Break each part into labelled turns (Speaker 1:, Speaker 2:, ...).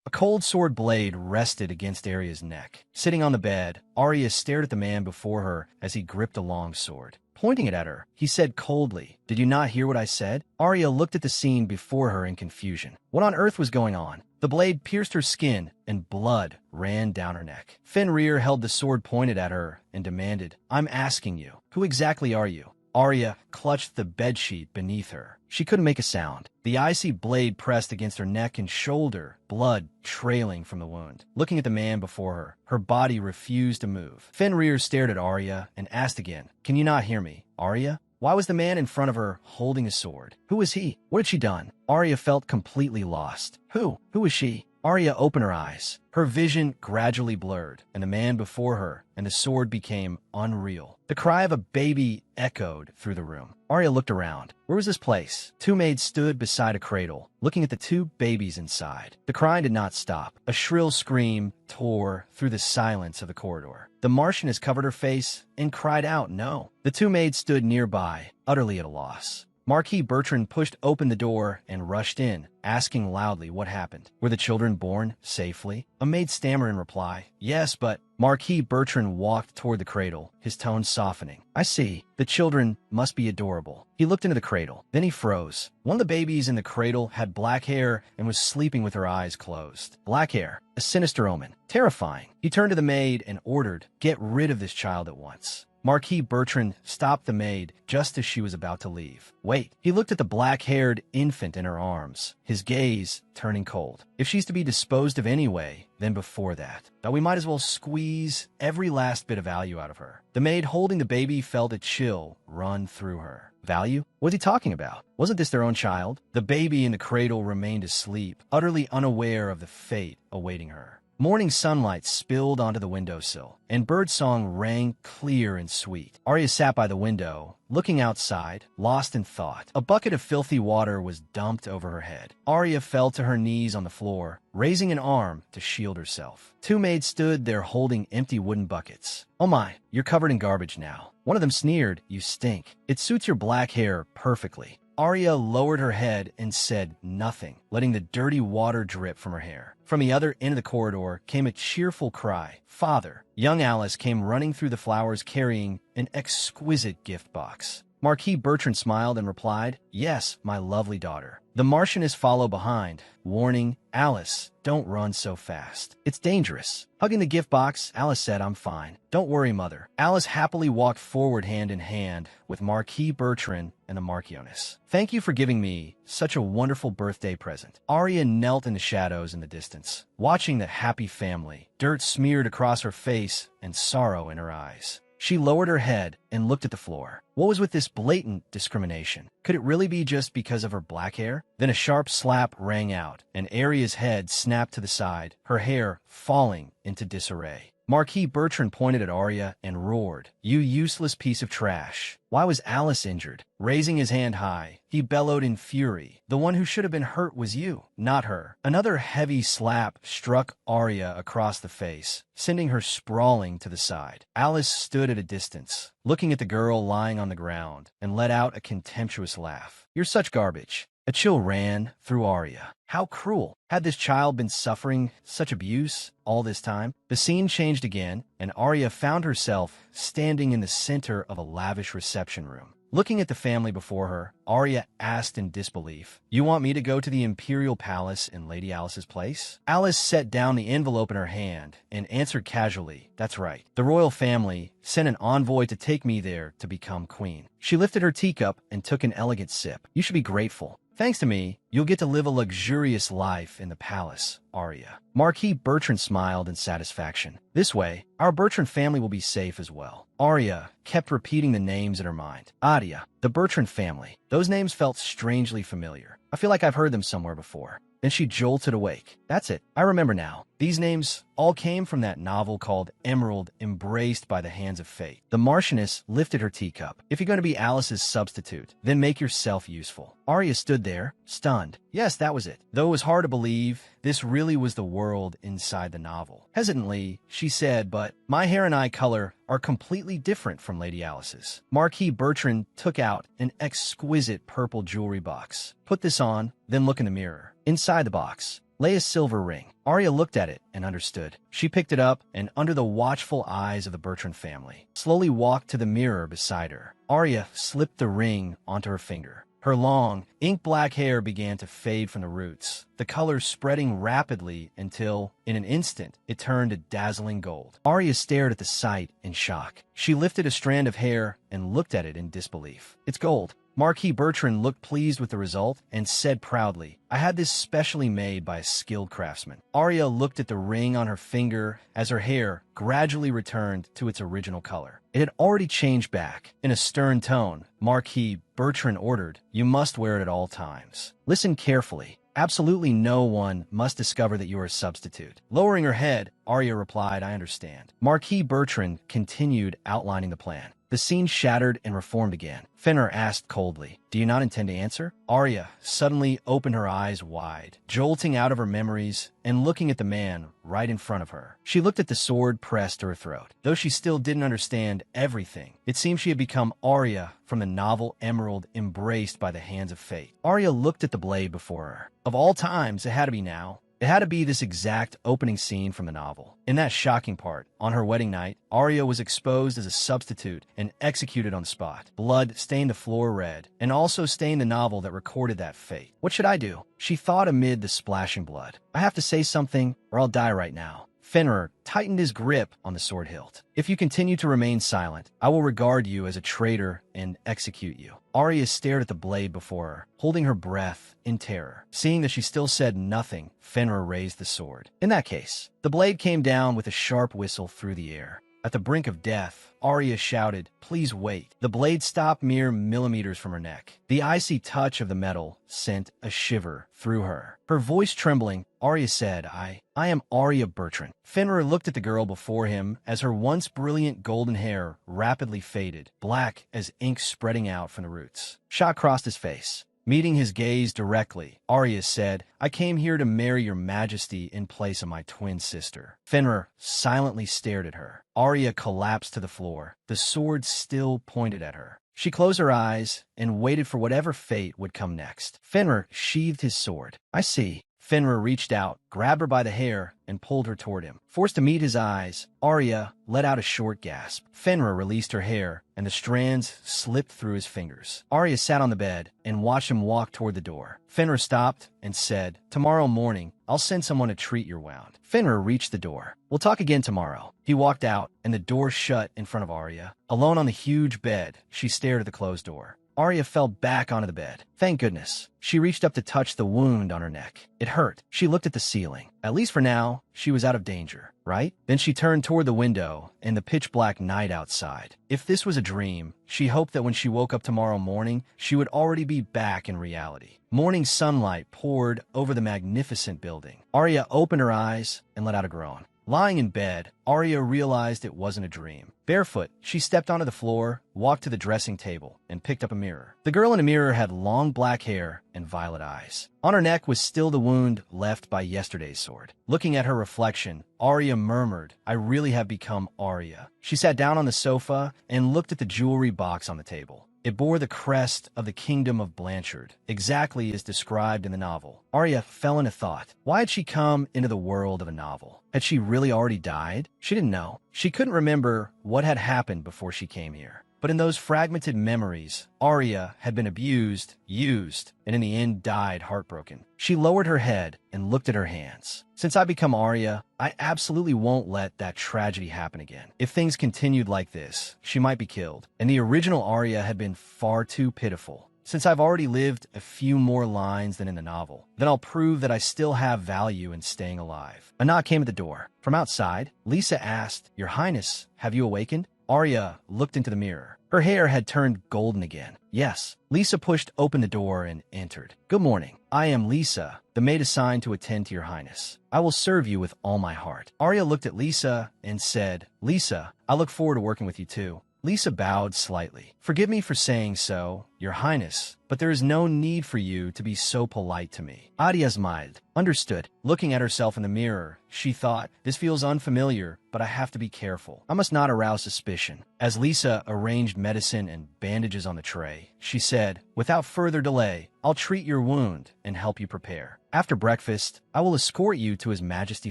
Speaker 1: A cold sword blade rested against Arya's neck. Sitting on the bed, Arya stared at the man before her as he gripped a long sword. Pointing it at her, he said coldly, "Did you not hear what I said?" Arya looked at the scene before her in confusion. What on earth was going on? The blade pierced her skin, and blood ran down her neck. Fenrir held the sword pointed at her and demanded, "I'm asking you, who exactly are you?" Arya clutched the bedsheet beneath her. She couldn't make a sound. The icy blade pressed against her neck and shoulder, blood trailing from the wound. Looking at the man before her body refused to move. Fenrir stared at Arya and asked again, "Can you not hear me, Arya?" Why was the man in front of her holding a sword? Who was he? What had she done? Arya felt completely lost. Who was she? Arya opened her eyes. Her vision gradually blurred, and the man before her and the sword became unreal. The cry of a baby echoed through the room. Arya looked around. Where was this place? Two maids stood beside a cradle, looking at the two babies inside. The crying did not stop. A shrill scream tore through the silence of the corridor. The Marchioness covered her face and cried out, "No." The two maids stood nearby, utterly at a loss. Marquis Bertrren pushed open the door and rushed in, asking loudly what happened. Were the children born safely? A maid stammered in reply, "Yes, but..." Marquis Bertrren walked toward the cradle, his tone softening. "I see. The children must be adorable." He looked into the cradle. Then he froze. One of the babies in the cradle had black hair and was sleeping with her eyes closed. Black hair, a sinister omen. Terrifying. He turned to the maid and ordered, "Get rid of this child at once." Marquis Bertrren stopped the maid just as she was about to leave. "Wait." He looked at the black-haired infant in her arms, his gaze turning cold. "If she's to be disposed of anyway, then before that. But we might as well squeeze every last bit of value out of her." The maid holding the baby felt a chill run through her. Value? What was he talking about? Wasn't this their own child? The baby in the cradle remained asleep, utterly unaware of the fate awaiting her. Morning sunlight spilled onto the windowsill, and birdsong rang clear and sweet. Arya sat by the window, looking outside, lost in thought. A bucket of filthy water was dumped over her head. Arya fell to her knees on the floor, raising an arm to shield herself. Two maids stood there holding empty wooden buckets. "Oh my, you're covered in garbage now." One of them sneered, "You stink. It suits your black hair perfectly." Arya lowered her head and said nothing, letting the dirty water drip from her hair. From the other end of the corridor came a cheerful cry, "Father!" Young Alice came running through the flowers carrying an exquisite gift box. Marquis Bertrren smiled and replied, "Yes, my lovely daughter." The Marchioness followed behind, warning, "Alice, don't run so fast. It's dangerous." Hugging the gift box, Alice said, "I'm fine. Don't worry, Mother." Alice happily walked forward hand in hand with Marquis Bertrren and the Marchioness. "Thank you for giving me such a wonderful birthday present." Arya knelt in the shadows in the distance, watching the happy family, dirt smeared across her face and sorrow in her eyes. She lowered her head and looked at the floor. What was with this blatant discrimination? Could it really be just because of her black hair? Then a sharp slap rang out, and Arya's head snapped to the side, her hair falling into disarray. Marquis Bertrren pointed at Arya and roared, "You useless piece of trash." Why was Alice injured? Raising his hand high, he bellowed in fury. "The one who should have been hurt was you, not her." Another heavy slap struck Arya across the face, sending her sprawling to the side. Alice stood at a distance, looking at the girl lying on the ground, and let out a contemptuous laugh. "You're such garbage." A chill ran through Arya. How cruel. Had this child been suffering such abuse all this time? The scene changed again, and Arya found herself standing in the center of a lavish reception room. Looking at the family before her, Arya asked in disbelief, "You want me to go to the Imperial Palace in Lady Alice's place?" Alice set down the envelope in her hand and answered casually, "That's right. The royal family sent an envoy to take me there to become queen." She lifted her teacup and took an elegant sip. "You should be grateful. Thanks to me, you'll get to live a luxurious life in the palace, Arya." Marquis Bertrren smiled in satisfaction. "This way, our Bertrren family will be safe as well." Arya kept repeating the names in her mind. Arya, the Bertrren family. Those names felt strangely familiar. I feel like I've heard them somewhere before. Then she jolted awake. That's it. I remember now. These names all came from that novel called Emerald, Embraced by the Hands of Fate. The Marchioness lifted her teacup. "If you're going to be Alice's substitute, then make yourself useful." Arya stood there, stunned. Yes, that was it. Though it was hard to believe, this really was the world inside the novel. Hesitantly, she said, "But my hair and eye color are completely different from Lady Alice's." Marquis Bertrren took out an exquisite purple jewelry box. "Put this on, then look in the mirror." Inside the box, Leia's silver ring. Arya looked at it and understood. She picked it up and, under the watchful eyes of the Bertrren family, slowly walked to the mirror beside her. Arya slipped the ring onto her finger. Her long, ink-black hair began to fade from the roots, the color spreading rapidly until, in an instant, it turned to dazzling gold. Arya stared at the sight in shock. She lifted a strand of hair and looked at it in disbelief. It's gold. Marquis Bertrren looked pleased with the result and said proudly, I had this specially made by a skilled craftsman. Arya looked at the ring on her finger as her hair gradually returned to its original color. It had already changed back. In a stern tone, Marquis Bertrren ordered, You must wear it at all times. Listen carefully. Absolutely no one must discover that you are a substitute. Lowering her head, Arya replied, I understand. Marquis Bertrren continued outlining the plan. The scene shattered and reformed again. Fenra asked coldly, Do you not intend to answer? Arya suddenly opened her eyes wide, jolting out of her memories and looking at the man right in front of her. She looked at the sword pressed to her throat. Though she still didn't understand everything, it seemed she had become Arya from the novel Emerald, embraced by the hands of fate. Arya looked at the blade before her. Of all times, it had to be now. It had to be this exact opening scene from the novel. In that shocking part, on her wedding night, Arya was exposed as a substitute and executed on the spot. Blood stained the floor red, and also stained the novel that recorded that fate. What should I do? She thought amid the splashing blood. I have to say something, or I'll die right now. Fenra tightened his grip on the sword hilt. If you continue to remain silent, I will regard you as a traitor and execute you. Arya stared at the blade before her, holding her breath in terror. Seeing that she still said nothing, Fenra raised the sword. In that case, the blade came down with a sharp whistle through the air. At the brink of death, Arya shouted, Please wait. The blade stopped mere millimeters from her neck. The icy touch of the metal sent a shiver through her. Her voice trembling, Arya said, I am Arya Bertrren. Fenrir looked at the girl before him as her once brilliant golden hair rapidly faded, black as ink spreading out from the roots. Shock crossed his face. Meeting his gaze directly, Arya said, I came here to marry your majesty in place of my twin sister. Fenrir silently stared at her. Arya collapsed to the floor, the sword still pointed at her. She closed her eyes and waited for whatever fate would come next. Fenrir sheathed his sword. I see. Fenrir reached out, grabbed her by the hair, and pulled her toward him. Forced to meet his eyes, Arya let out a short gasp. Fenrir released her hair, and the strands slipped through his fingers. Arya sat on the bed and watched him walk toward the door. Fenrir stopped and said, Tomorrow morning, I'll send someone to treat your wound. Fenrir reached the door. We'll talk again tomorrow. He walked out, and the door shut in front of Arya. Alone on the huge bed, she stared at the closed door. Arya fell back onto the bed. Thank goodness. She reached up to touch the wound on her neck. It hurt. She looked at the ceiling. At least for now, she was out of danger, right? Then she turned toward the window and the pitch-black night outside. If this was a dream, she hoped that when she woke up tomorrow morning, she would already be back in reality. Morning sunlight poured over the magnificent building. Arya opened her eyes and let out a groan. Lying in bed, Arya realized it wasn't a dream. Barefoot, she stepped onto the floor, walked to the dressing table, and picked up a mirror. The girl in the mirror had long black hair and violet eyes. On her neck was still the wound left by yesterday's sword. Looking at her reflection, Arya murmured, I really have become Arya. She sat down on the sofa and looked at the jewelry box on the table. It bore the crest of the Kingdom of Blanchard, exactly as described in the novel. Arya fell into thought. Why had she come into the world of a novel? Had she really already died? She didn't know. She couldn't remember what had happened before she came here. But in those fragmented memories, Arya had been abused, used, and in the end died heartbroken. She lowered her head and looked at her hands. Since I become Arya, I absolutely won't let that tragedy happen again. If things continued like this, she might be killed. And the original Arya had been far too pitiful. Since I've already lived a few more lines than in the novel, then I'll prove that I still have value in staying alive. A knock came at the door. From outside, Lisa asked, Your Highness, have you awakened? Arya looked into the mirror. Her hair had turned golden again. Yes. Lisa pushed open the door and entered. Good morning. I am Lisa, the maid assigned to attend to your highness. I will serve you with all my heart. Arya looked at Lisa and said, Lisa, I look forward to working with you too. Lisa bowed slightly. Forgive me for saying so, Your Highness, but there is no need for you to be so polite to me. Adia smiled. Understood. Looking at herself in the mirror, she thought, this feels unfamiliar, but I have to be careful. I must not arouse suspicion. As Lisa arranged medicine and bandages on the tray, she said, without further delay, I'll treat your wound and help you prepare. After breakfast, I will escort you to His Majesty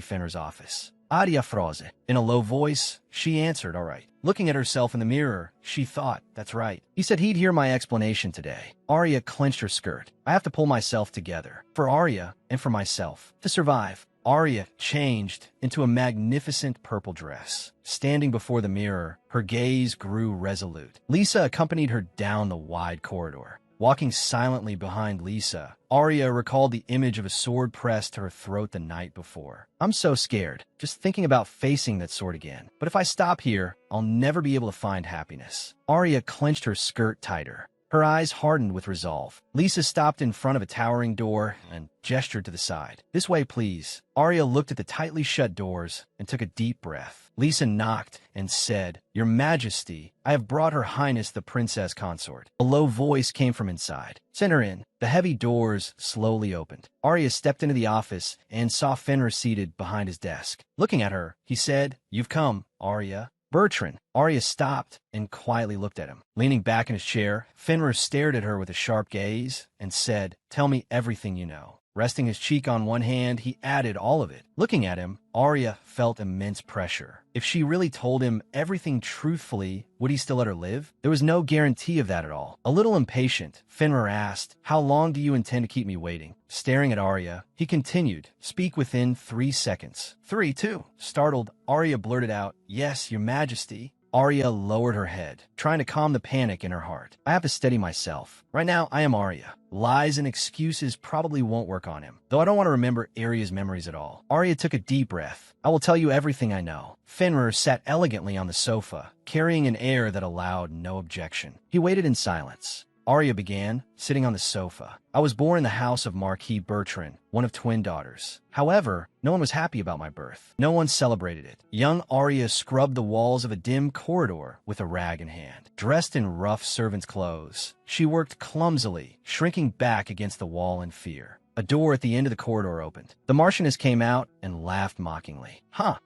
Speaker 1: Fenra's office. Adia froze. In a low voice, she answered, all right. Looking at herself in the mirror, she thought, that's right. He said he'd hear my explanation today. Arya clenched her skirt. I have to pull myself together. For Arya and for myself. To survive. Arya changed into a magnificent purple dress. Standing before the mirror, her gaze grew resolute. Lisa accompanied her down the wide corridor. Walking silently behind Lisa, Arya recalled the image of a sword pressed to her throat the night before. I'm so scared, just thinking about facing that sword again. But if I stop here, I'll never be able to find happiness. Arya clenched her skirt tighter. Her eyes hardened with resolve. Lisa stopped in front of a towering door and gestured to the side. This way, please. Arya looked at the tightly shut doors and took a deep breath. Lisa knocked and said, Your Majesty, I have brought Her Highness the Princess Consort. A low voice came from inside. Send her in. The heavy doors slowly opened. Arya stepped into the office and saw Fenra seated behind his desk. Looking at her, he said, You've come, Arya. Bertrren. Arya stopped and quietly looked at him. Leaning back in his chair, Fenra stared at her with a sharp gaze and said, Tell me everything you know. Resting his cheek on one hand, he added all of it. Looking at him, Arya felt immense pressure. If she really told him everything truthfully, would he still let her live? There was no guarantee of that at all. A little impatient, Fenra asked, How long do you intend to keep me waiting? Staring at Arya, he continued, Speak within 3 seconds. 3, 2. Startled, Arya blurted out, Yes, Your Majesty. Arya lowered her head, trying to calm the panic in her heart. I have to steady myself. Right now, I am Arya. Lies and excuses probably won't work on him, though I don't want to remember Arya's memories at all. Arya took a deep breath. I will tell you everything I know. Fenrir sat elegantly on the sofa, carrying an air that allowed no objection. He waited in silence. Arya began, sitting on the sofa. I was born in the house of Marquis Bertrren, one of twin daughters. However, no one was happy about my birth. No one celebrated it. Young Arya scrubbed the walls of a dim corridor with a rag in hand. Dressed in rough servant's clothes, she worked clumsily, shrinking back against the wall in fear. A door at the end of the corridor opened. The Marchioness came out and laughed mockingly.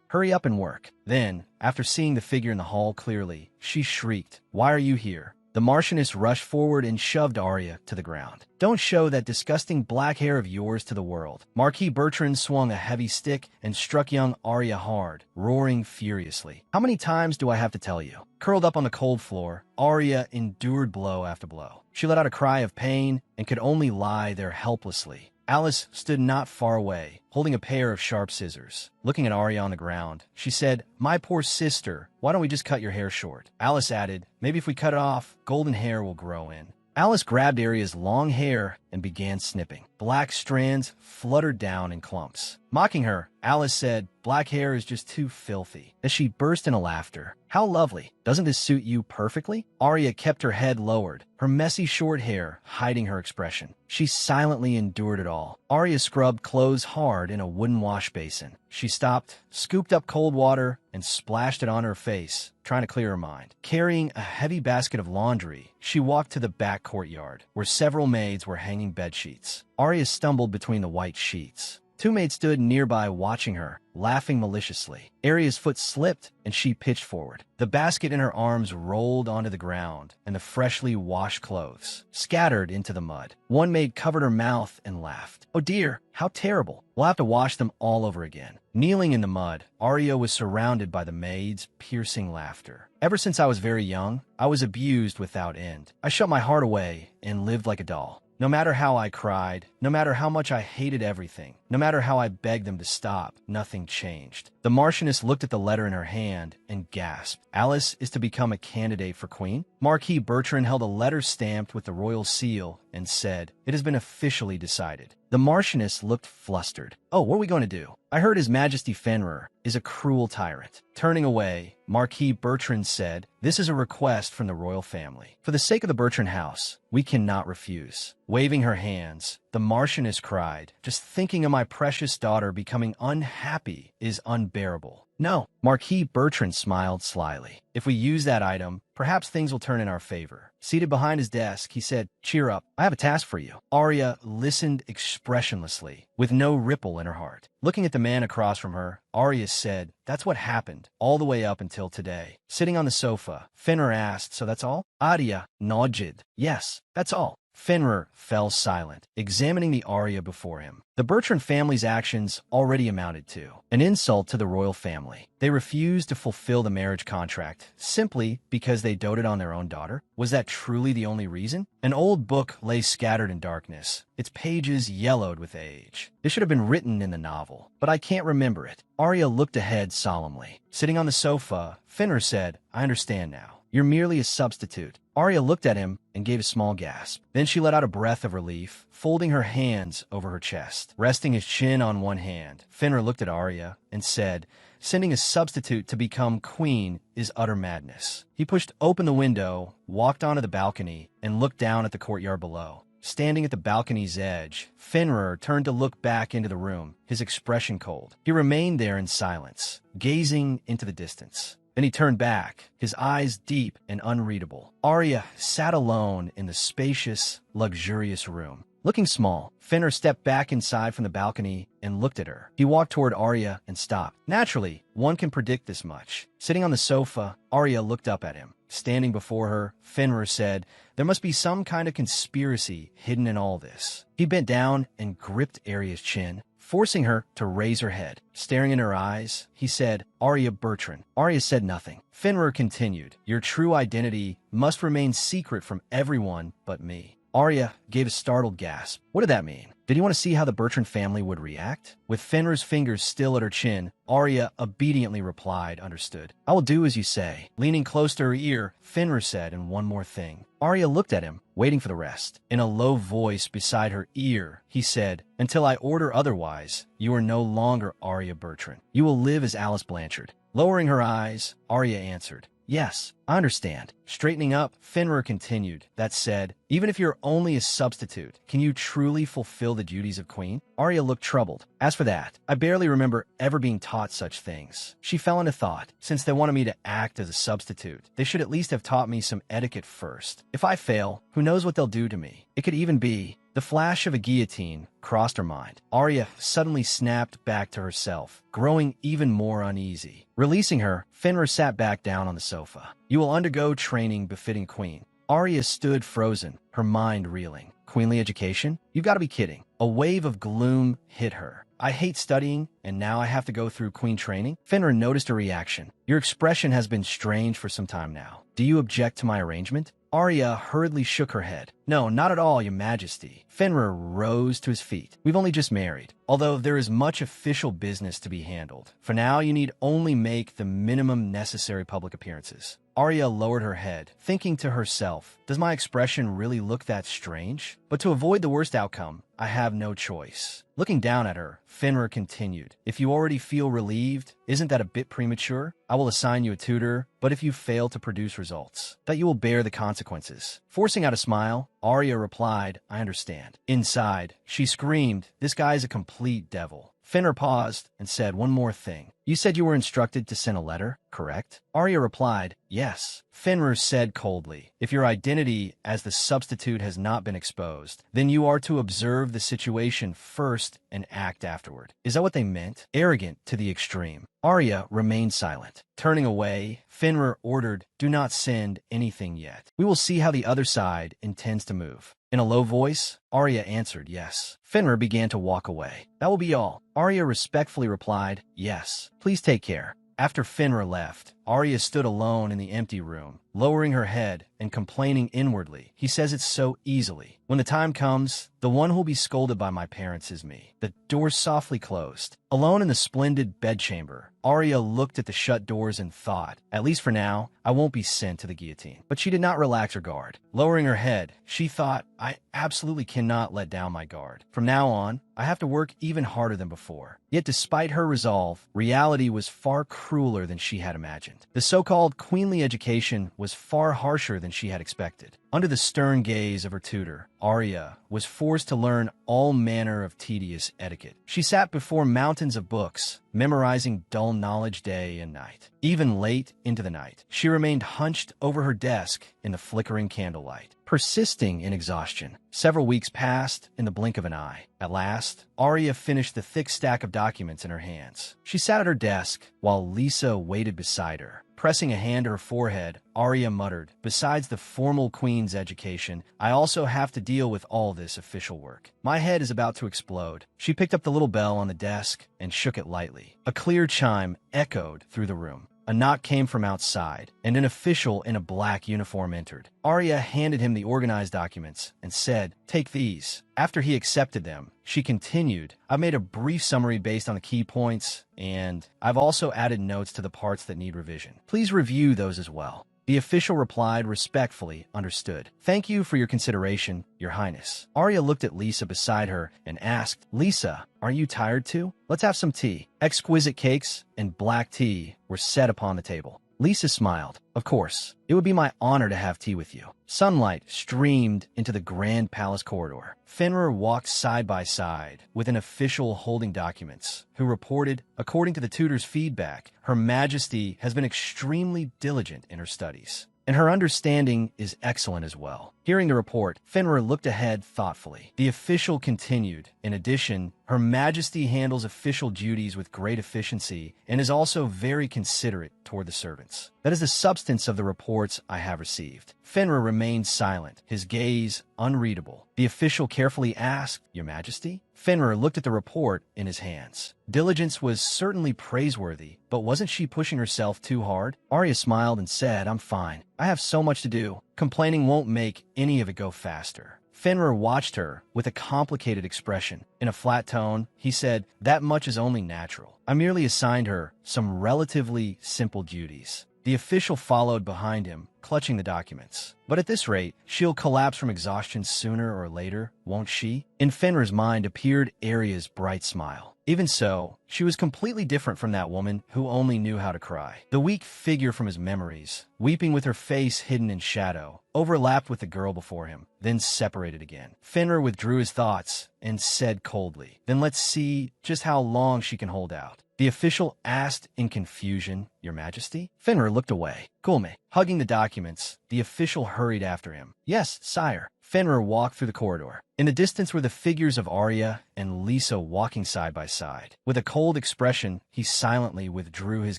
Speaker 1: Hurry up and work. Then, after seeing the figure in the hall clearly, she shrieked, Why are you here? The Marchioness rushed forward and shoved Arya to the ground. Don't show that disgusting black hair of yours to the world. Marquis Bertrren swung a heavy stick and struck young Arya hard, roaring furiously. How many times do I have to tell you? Curled up on the cold floor, Arya endured blow after blow. She let out a cry of pain and could only lie there helplessly. Alice stood not far away, holding a pair of sharp scissors. Looking at Arya on the ground, she said, My poor sister, why don't we just cut your hair short? Alice added, Maybe if we cut it off, golden hair will grow in. Alice grabbed Arya's long hair and began snipping. Black strands fluttered down in clumps. Mocking her, Alice said, Black hair is just too filthy. As she burst into laughter. How lovely. Doesn't this suit you perfectly? Arya kept her head lowered, her messy short hair hiding her expression. She silently endured it all. Arya scrubbed clothes hard in a wooden wash basin. She stopped, scooped up cold water, and splashed it on her face, trying to clear her mind. Carrying a heavy basket of laundry, she walked to the back courtyard, where several maids were hanging bedsheets. Arya stumbled between the white sheets. Two maids stood nearby watching her, laughing maliciously. Arya's foot slipped, and she pitched forward. The basket in her arms rolled onto the ground, and the freshly washed clothes scattered into the mud. One maid covered her mouth and laughed. Oh dear, how terrible. We'll have to wash them all over again. Kneeling in the mud, Arya was surrounded by the maids' piercing laughter. Ever since I was very young, I was abused without end. I shut my heart away and lived like a doll. No matter how I cried, no matter how much I hated everything, no matter how I begged them to stop, nothing changed. The Marchioness looked at the letter in her hand and gasped. Alice is to become a candidate for queen? Marquis Bertrren held a letter stamped with the royal seal and said, It has been officially decided. The Marchioness looked flustered. Oh, what are we going to do? I heard His Majesty Fenra is a cruel tyrant. Turning away, Marquis Bertrren said, This is a request from the royal family. For the sake of the Bertrren house, we cannot refuse. Waving her hands, the Marchioness cried, Just thinking of my precious daughter becoming unhappy is unbearable. No. Marquis Bertrren smiled slyly. If we use that item, perhaps things will turn in our favor. Seated behind his desk, he said, cheer up, I have a task for you. Arya listened expressionlessly, with no ripple in her heart. Looking at the man across from her, Arya said, that's what happened, all the way up until today. Sitting on the sofa, Fenra asked, so that's all? Arya nodded. Yes, that's all. Fenra fell silent, examining the Arya before him. The Bertrren family's actions already amounted to an insult to the royal family. They refused to fulfill the marriage contract simply because they doted on their own daughter. Was that truly the only reason? An old book lay scattered in darkness, its pages yellowed with age. This should have been written in the novel, but I can't remember it. Arya looked ahead solemnly. Sitting on the sofa, Fenra said, I understand now. You're merely a substitute. Arya looked at him and gave a small gasp. Then she let out a breath of relief, folding her hands over her chest. Resting his chin on one hand, Fenra looked at Arya and said, sending a substitute to become queen is utter madness. He pushed open the window, walked onto the balcony, and looked down at the courtyard below. Standing at the balcony's edge, Fenrir turned to look back into the room, his expression cold. He remained there in silence, gazing into the distance. Then he turned back, his eyes deep and unreadable. Arya sat alone in the spacious, luxurious room. Looking small, Fenrir stepped back inside from the balcony and looked at her. He walked toward Arya and stopped. Naturally, one can predict this much. Sitting on the sofa, Arya looked up at him. Standing before her, Fenrir said, there must be some kind of conspiracy hidden in all this. He bent down and gripped Arya's chin, forcing her to raise her head. Staring in her eyes, he said, Arya Bertrren. Arya said nothing. Fenrir continued, your true identity must remain secret from everyone but me. Arya gave a startled gasp. What did that mean? Did he want to see how the Bertrren family would react? With Fenrir's fingers still at her chin, Arya obediently replied, understood. I will do as you say. Leaning close to her ear, Fenrir said, and one more thing. Arya looked at him, waiting for the rest. In a low voice beside her ear, he said, until I order otherwise, you are no longer Arya Bertrren. You will live as Alice Blanchard. Lowering her eyes, Arya answered, yes, I understand. Straightening up, Fenrir continued, that said, even if you're only a substitute, can you truly fulfill the duties of queen? Arya looked troubled. As for that, I barely remember ever being taught such things. She fell into thought. Since they wanted me to act as a substitute, they should at least have taught me some etiquette first. If I fail, who knows what they'll do to me? It could even be the flash of a guillotine crossed her mind. Arya suddenly snapped back to herself, growing even more uneasy. Releasing her, Fenrir sat back down on the sofa. You will undergo training befitting queen. Arya stood frozen, her mind reeling. Queenly education? You've got to be kidding. A wave of gloom hit her. I hate studying, and now I have to go through queen training? Fenrir noticed her reaction. Your expression has been strange for some time now. Do you object to my arrangement? Arya hurriedly shook her head. No, not at all, your majesty. Fenrir rose to his feet. We've only just married, although there is much official business to be handled. For now, you need only make the minimum necessary public appearances. Arya lowered her head, thinking to herself, does my expression really look that strange? But to avoid the worst outcome, I have no choice. Looking down at her, Fenrir continued, if you already feel relieved, isn't that a bit premature? I will assign you a tutor, but if you fail to produce results, that you will bear the consequences. Forcing out a smile, Arya replied, I understand. Inside, she screamed, this guy is a complete devil. Fenrir paused and said one more thing. You said you were instructed to send a letter, correct? Arya replied, yes. Fenrir said coldly, if your identity as the substitute has not been exposed, then you are to observe the situation first and act afterward. Is that what they meant? Arrogant to the extreme. Arya remained silent. Turning away, Fenrir ordered, do not send anything yet. We will see how the other side intends to move. In a low voice, Arya answered yes. Fenrir began to walk away. That will be all. Arya respectfully replied, yes. Please take care. After Fenrir left, Arya stood alone in the empty room, lowering her head and complaining inwardly. He says it so easily. When the time comes, the one who'll be scolded by my parents is me. The door softly closed. Alone in the splendid bedchamber, Arya looked at the shut doors and thought, at least for now, I won't be sent to the guillotine. But she did not relax her guard. Lowering her head, she thought, I absolutely cannot let down my guard. From now on, I have to work even harder than before. Yet despite her resolve, reality was far crueler than she had imagined. The so-called queenly education was far harsher than she had expected. Under the stern gaze of her tutor, Arya was forced to learn all manner of tedious etiquette. She sat before mountains of books, memorizing dull knowledge day and night. Even late into the night, she remained hunched over her desk in the flickering candlelight, persisting in exhaustion. Several weeks passed in the blink of an eye. At last, Arya finished the thick stack of documents in her hands. She sat at her desk while Lisa waited beside her. Pressing a hand to her forehead, Arya muttered, "Besides the formal queen's education, I also have to deal with all this official work. My head is about to explode." She picked up the little bell on the desk and shook it lightly. A clear chime echoed through the room. A knock came from outside, and an official in a black uniform entered. Arya handed him the organized documents and said, "Take these." After he accepted them, she continued, "I've made a brief summary based on the key points, and I've also added notes to the parts that need revision. Please review those as well." The official replied respectfully, "Understood. Thank you for your consideration, Your Highness." Arya looked at Lisa beside her and asked, "Lisa, are you tired too? Let's have some tea." Exquisite cakes and black tea were set upon the table. Lisa smiled. "Of course. It would be my honor to have tea with you." Sunlight streamed into the grand palace corridor. Fenra walked side by side with an official holding documents, who reported, according to the tutor's feedback, Her Majesty has been extremely diligent in her studies, and her understanding is excellent as well. Hearing the report, Fenra looked ahead thoughtfully. The official continued, "In addition, Her Majesty handles official duties with great efficiency and is also very considerate toward the servants. That is the substance of the reports I have received." Fenra remained silent, his gaze unreadable. The official carefully asked, "Your Majesty?" Fenrir looked at the report in his hands. Diligence was certainly praiseworthy, but wasn't she pushing herself too hard? Arya smiled and said, "I'm fine. I have so much to do. Complaining won't make any of it go faster." Fenrir watched her with a complicated expression. In a flat tone, he said, "That much is only natural. I merely assigned her some relatively simple duties." The official followed behind him, clutching the documents. "But at this rate, she'll collapse from exhaustion sooner or later, won't she?" In Fenrir's mind appeared Arya's bright smile. Even so, she was completely different from that woman who only knew how to cry. The weak figure from his memories, weeping with her face hidden in shadow, overlapped with the girl before him, then separated again. Fenrir withdrew his thoughts and said coldly, "Then let's see just how long she can hold out." The official asked in confusion, "Your Majesty?" Fenrir looked away. "Kulme." Hugging the documents, the official hurried after him. "Yes, sire." Fenrir walked through the corridor. In the distance were the figures of Arya and Lisa walking side by side. With a cold expression, he silently withdrew his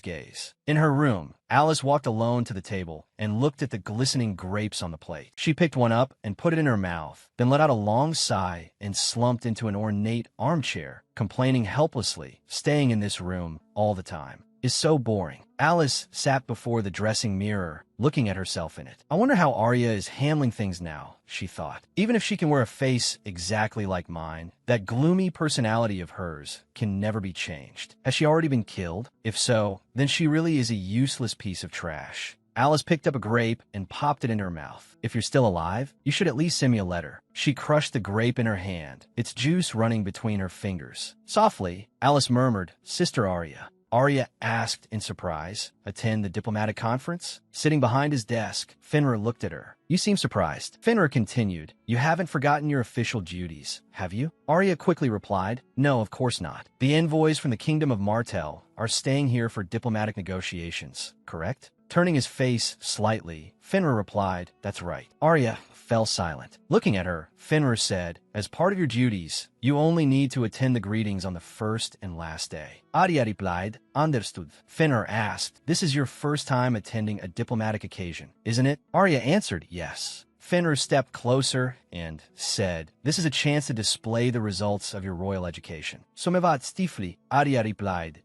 Speaker 1: gaze. In her room, Alice walked alone to the table and looked at the glistening grapes on the plate. She picked one up and put it in her mouth, then let out a long sigh and slumped into an ornate armchair, complaining helplessly, "Staying in this room all the time is so boring." Alice sat before the dressing mirror, looking at herself in it. "I wonder how Arya is handling things now," she thought. "Even if she can wear a face exactly like mine, that gloomy personality of hers can never be changed. Has she already been killed? If so, then she really is a useless piece of trash." Alice picked up a grape and popped it in her mouth. "If you're still alive, you should at least send me a letter." She crushed the grape in her hand, its juice running between her fingers. Softly, Alice murmured, "Sister Arya." Arya asked in surprise, "Attend the diplomatic conference?" Sitting behind his desk, Fenrir looked at her. "You seem surprised." Fenrir continued, "You haven't forgotten your official duties, have you?" Arya quickly replied, "No, of course not. The envoys from the kingdom of Martell are staying here for diplomatic negotiations, correct?" Turning his face slightly, Fenrir replied, "That's right." Arya fell silent. Looking at her, Fenrir said, "As part of your duties, you only need to attend the greetings on the first and last day." Arya replied, "Understood." Fenrir asked, "This is your first time attending a diplomatic occasion, isn't it?" Arya answered, "Yes." Fenrir stepped closer and said, "This is a chance to display the results of your royal education." "Somevat stifli," Arya replied,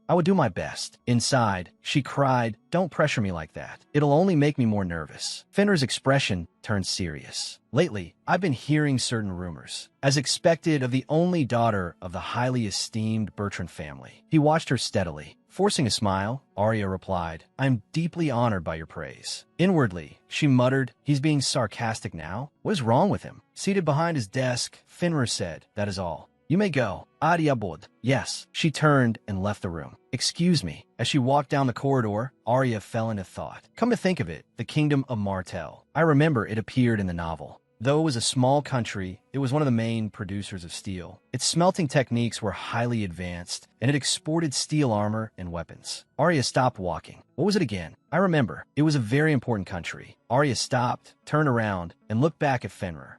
Speaker 1: I will do my best." Inside, she cried, "Don't pressure me like that. It'll only make me more nervous." Fenrir's expression turned serious. "Lately, I've been hearing certain rumors. As expected of the only daughter of the highly esteemed Bertrren family." He watched her steadily. Forcing a smile, Arya replied, "I'm deeply honored by your praise." Inwardly, she muttered, "He's being sarcastic now? What is wrong with him?" Seated behind his desk, Fenrir said, "That is all. You may go. Arya bod. Yes. She turned and left the room. Excuse me. As she walked down the corridor, Arya fell into thought. Come to think of it, the kingdom of Martell. I remember it appeared in the novel. Though it was a small country, it was one of the main producers of steel. Its smelting techniques were highly advanced, and it exported steel armor and weapons. Arya stopped walking. What was it again? I remember. It was a very important country. Arya stopped, turned around, and looked back at Fenra.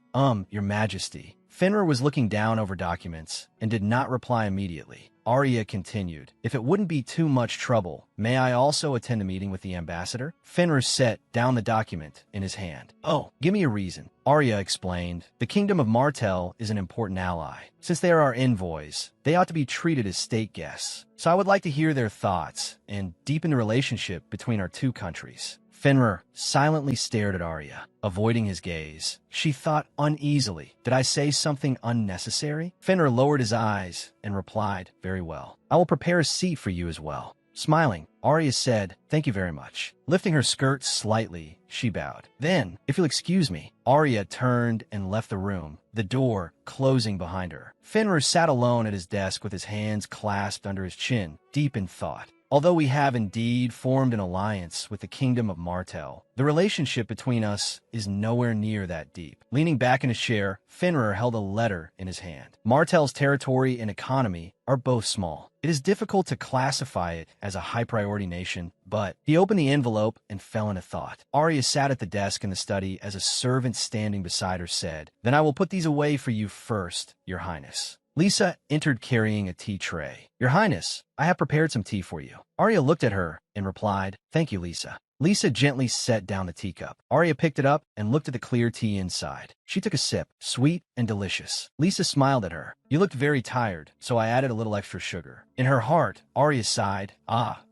Speaker 1: Your Majesty. Fenra was looking down over documents and did not reply immediately. Arya continued, if it wouldn't be too much trouble, may I also attend a meeting with the ambassador? Fenra set down the document in his hand. Oh, give me a reason. Arya explained, the kingdom of Martell is an important ally. Since they are our envoys, they ought to be treated as state guests. So I would like to hear their thoughts and deepen the relationship between our two countries. Fenra silently stared at Arya, avoiding his gaze. She thought uneasily. Did I say something unnecessary? Fenra lowered his eyes and replied, very well. I will prepare a seat for you as well. Smiling, Arya said, thank you very much. Lifting her skirt slightly, she bowed. Then, if you'll excuse me, Arya turned and left the room, the door closing behind her. Fenra sat alone at his desk with his hands clasped under his chin, deep in thought. Although we have indeed formed an alliance with the kingdom of Martell, the relationship between us is nowhere near that deep. Leaning back in his chair, Fenrir held a letter in his hand. Martell's territory and economy are both small. It is difficult to classify it as a high-priority nation, but he opened the envelope and fell into thought. Arya sat at the desk in the study as a servant standing beside her said, Then I will put these away for you first, Your Highness. Lisa entered carrying a tea tray. Your Highness, I have prepared some tea for you. Arya looked at her and replied, Thank you, Lisa. Lisa gently set down the teacup. Arya picked it up and looked at the clear tea inside. She took a sip, sweet and delicious. Lisa smiled at her. You looked very tired, so I added a little extra sugar. In her heart, Arya sighed.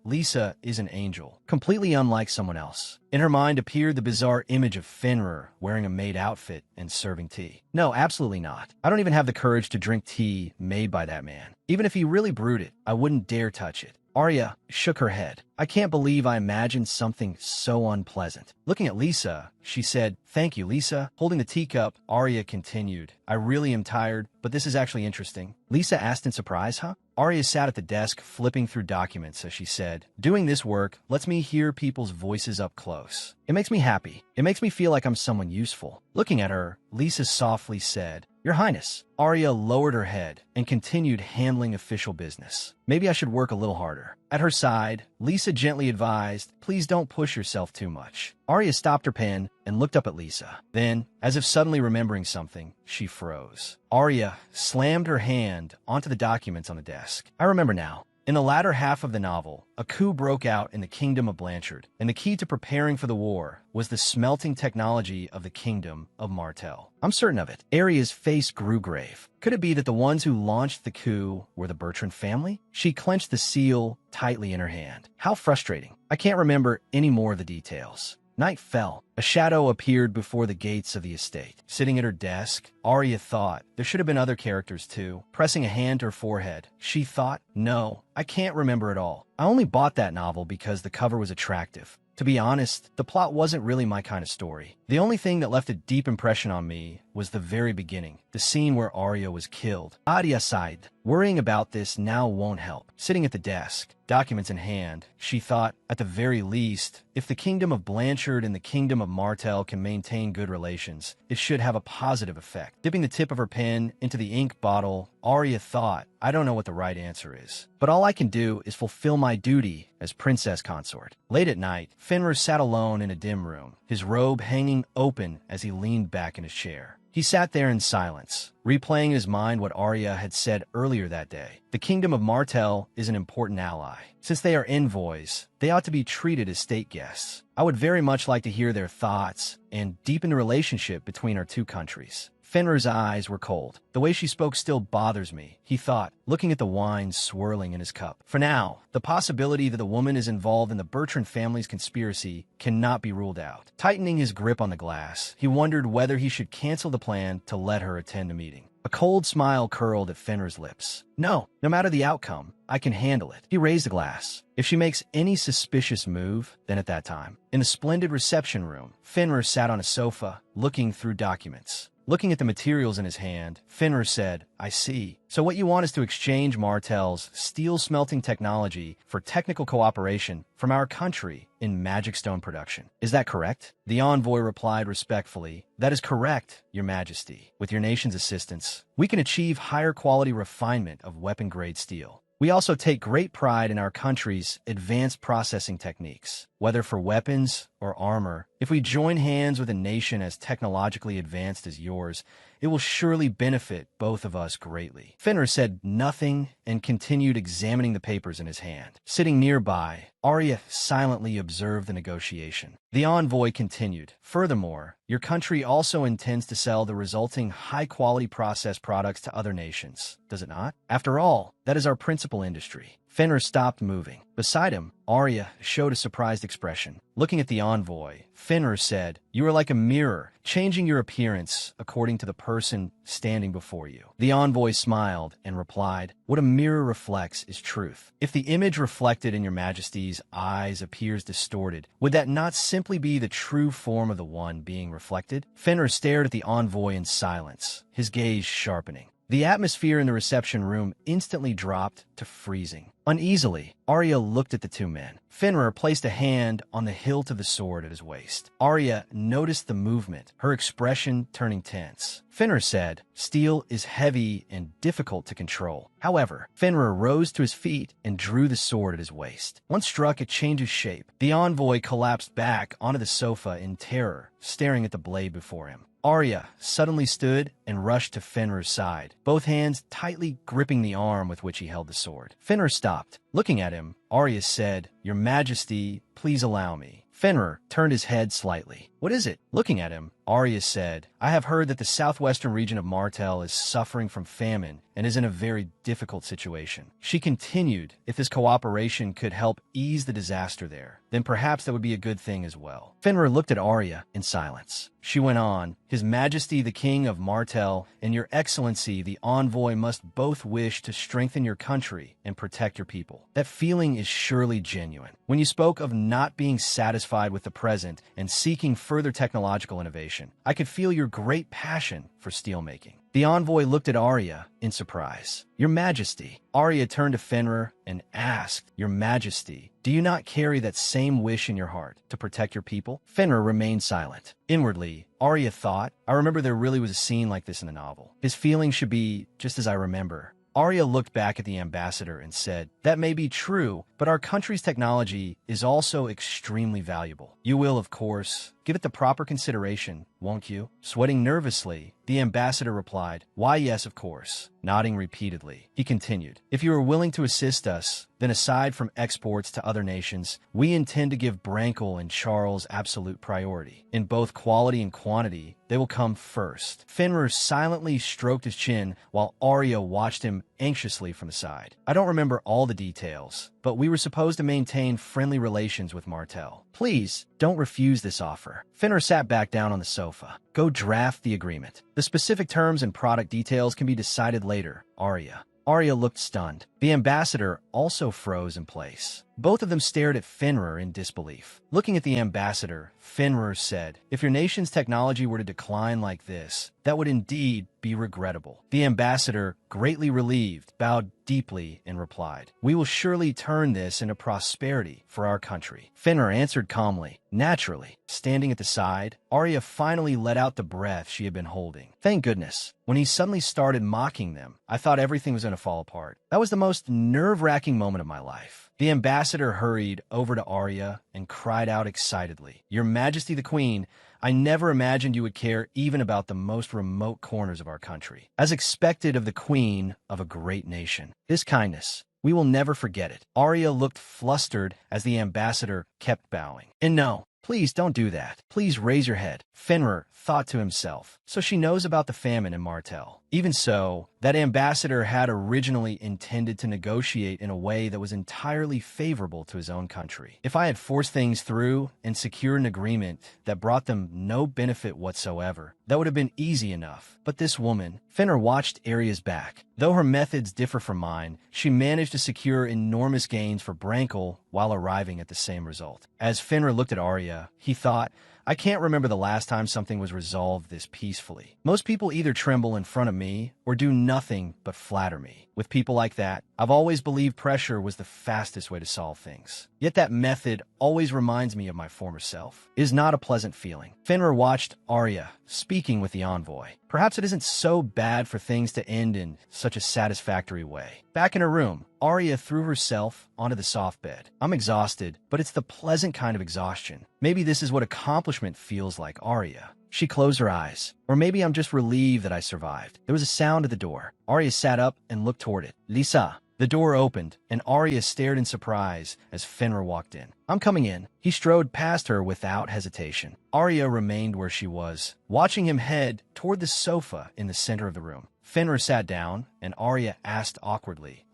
Speaker 1: Lisa is an angel, completely unlike someone else. In her mind appeared the bizarre image of Fenrir wearing a maid outfit and serving tea. No, absolutely not. I don't even have the courage to drink tea made by that man. Even if he really brewed it, I wouldn't dare touch it. Arya shook her head. I can't believe I imagined something so unpleasant. Looking at Lisa, she said, Thank you, Lisa. Holding the teacup, Arya continued, I really am tired, but this is actually interesting. Lisa asked in surprise, huh? Arya sat at the desk flipping through documents as she said, Doing this work lets me hear people's voices up close. It makes me happy. It makes me feel like I'm someone useful. Looking at her, Lisa softly said, Your Highness. Arya lowered her head and continued handling official business. Maybe I should work a little harder. At her side, Lisa gently advised, Please don't push yourself too much. Arya stopped her pen and looked up at Lisa. Then, as if suddenly remembering something, she froze. Arya slammed her hand onto the documents on the desk. I remember now. In the latter half of the novel, a coup broke out in the kingdom of Blanchard, and the key to preparing for the war was the smelting technology of the kingdom of Martell. I'm certain of it. Arya's face grew grave. Could it be that the ones who launched the coup were the Bertrren family? She clenched the seal tightly in her hand. How frustrating. I can't remember any more of the details. Night fell. A shadow appeared before the gates of the estate. Sitting at her desk, Arya thought there should have been other characters too. Pressing a hand to her forehead, she thought, No, I can't remember it all. I only bought that novel because the cover was attractive. To be honest, the plot wasn't really my kind of story. The only thing that left a deep impression on me was the very beginning, the scene where Arya was killed. Arya sighed. Worrying about this now won't help. Sitting at the desk, documents in hand, she thought, at the very least, if the kingdom of Blanchard and the kingdom of Martell can maintain good relations, it should have a positive effect. Dipping the tip of her pen into the ink bottle, Arya thought, I don't know what the right answer is, but all I can do is fulfill my duty as princess consort. Late at night, Fenrir sat alone in a dim room, his robe hanging open as he leaned back in his chair. He sat there in silence, replaying in his mind what Arya had said earlier that day. The kingdom of Martell is an important ally. Since they are envoys, they ought to be treated as state guests. I would very much like to hear their thoughts and deepen the relationship between our two countries. Fenrir's eyes were cold. The way she spoke still bothers me, he thought, looking at the wine swirling in his cup. For now, the possibility that the woman is involved in the Bertrren family's conspiracy cannot be ruled out. Tightening his grip on the glass, he wondered whether he should cancel the plan to let her attend a meeting. A cold smile curled at Fenrir's lips. No matter the outcome, I can handle it. He raised the glass. If she makes any suspicious move, then at that time. In the splendid reception room, Fenrir sat on a sofa, looking through documents. Looking at the materials in his hand, Fenra said, I see. So what you want is to exchange Martell's steel smelting technology for technical cooperation from our country in magic stone production. Is that correct? The envoy replied respectfully, That is correct, Your Majesty. With your nation's assistance, we can achieve higher quality refinement of weapon-grade steel. We also take great pride in our country's advanced processing techniques, whether for weapons or armor. If we join hands with a nation as technologically advanced as yours, it will surely benefit both of us greatly. Fenra said nothing and continued examining the papers in his hand. Sitting nearby, Arya silently observed the negotiation. The envoy continued, Furthermore, your country also intends to sell the resulting high-quality processed products to other nations, does it not? After all, that is our principal industry. Fenra stopped moving. Beside him, Arya showed a surprised expression. Looking at the envoy, Fenra said, You are like a mirror, changing your appearance according to the person standing before you. The envoy smiled and replied, What a mirror reflects is truth. If the image reflected in your majesty's eyes appears distorted, would that not simply be the true form of the one being reflected? Fenra stared at the envoy in silence, his gaze sharpening. The atmosphere in the reception room instantly dropped to freezing. Uneasily, Arya looked at the two men. Fenra placed a hand on the hilt of the sword at his waist. Arya noticed the movement, her expression turning tense. Fenra said, Steel is heavy and difficult to control. However, Fenra rose to his feet and drew the sword at his waist. Once struck, it changes shape. The envoy collapsed back onto the sofa in terror, staring at the blade before him. Arya suddenly stood and rushed to Fenra's side, both hands tightly gripping the arm with which he held the sword. Fenra stopped. Looking at him, Arya said, Your Majesty, please allow me. Fenra turned his head slightly. What is it? Looking at him, Arya said, I have heard that the southwestern region of Martell is suffering from famine and is in a very difficult situation. She continued, if this cooperation could help ease the disaster there, then perhaps that would be a good thing as well. Fenra looked at Arya in silence. She went on, His Majesty the King of Martell and Your Excellency the Envoy must both wish to strengthen your country and protect your people. That feeling is surely genuine. When you spoke of not being satisfied with the present and seeking further technological innovation, I could feel your great passion for steelmaking. The envoy looked at Arya in surprise. Your Majesty. Arya turned to Fenra and asked, Your Majesty, do you not carry that same wish in your heart to protect your people? Fenra remained silent. Inwardly, Arya thought, I remember there really was a scene like this in the novel. His feelings should be just as I remember. Arya looked back at the ambassador and said, That may be true, but our country's technology is also extremely valuable. You will, of course, give it the proper consideration, won't you? Sweating nervously, the ambassador replied, Why, yes, of course. Nodding repeatedly, he continued, If you are willing to assist us, then aside from exports to other nations, we intend to give Brankel and Charles absolute priority. In both quality and quantity, they will come first. Fenrir silently stroked his chin while Arya watched him anxiously from the side. I don't remember all the details, but we were supposed to maintain friendly relations with Martell. Please, don't refuse this offer. Fenrir sat back down on the sofa. Go draft the agreement. The specific terms and product details can be decided later, Arya. Arya looked stunned. The ambassador also froze in place. Both of them stared at Fenrir in disbelief. Looking at the ambassador, Fenrir said, If your nation's technology were to decline like this, that would indeed be regrettable. The ambassador, greatly relieved, bowed deeply and replied, We will surely turn this into prosperity for our country. Fenrir answered calmly, Naturally. Standing at the side, Arya finally let out the breath she had been holding. Thank goodness. When he suddenly started mocking them, I thought everything was going to fall apart. That was the most nerve-wracking moment of my life. The ambassador hurried over to Arya and cried out excitedly, Your Majesty the Queen, I never imagined you would care even about the most remote corners of our country. As expected of the queen of a great nation. This kindness, we will never forget it. Arya looked flustered as the ambassador kept bowing. And no, please don't do that. Please raise your head. Fenrir thought to himself. So she knows about the famine in Martell. Even so, that ambassador had originally intended to negotiate in a way that was entirely favorable to his own country. If I had forced things through and secured an agreement that brought them no benefit whatsoever, that would have been easy enough. But this woman, Fenrir watched Arya's back. Though her methods differ from mine, she managed to secure enormous gains for Brankel while arriving at the same result. As Fenrir looked at Arya, he thought, I can't remember the last time something was resolved this peacefully. Most people either tremble in front of me or do nothing but flatter me. With people like that, I've always believed pressure was the fastest way to solve things. Yet that method always reminds me of my former self. It is not a pleasant feeling. Fenra watched Arya speaking with the envoy. Perhaps it isn't so bad for things to end in such a satisfactory way. Back in her room, Arya threw herself onto the soft bed. I'm exhausted, but it's the pleasant kind of exhaustion. Maybe this is what accomplishment feels like, Arya. She closed her eyes. Or maybe I'm just relieved that I survived. There was a sound at the door. Arya sat up and looked toward it. Lisa. The door opened, and Arya stared in surprise as Fenra walked in. I'm coming in. He strode past her without hesitation. Arya remained where she was, watching him head toward the sofa in the center of the room. Fenra sat down, and Arya asked awkwardly,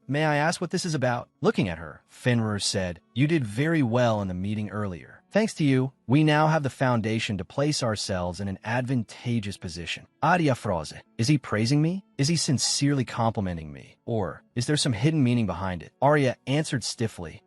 Speaker 1: may I ask what this is about? Looking at her, Fenra said, you did very well in the meeting earlier. Thanks to you, we now have the foundation to place ourselves in an advantageous position. Arya froze. Is he praising me? Is he sincerely complimenting me? Or is there some hidden meaning behind it? Arya answered stiffly,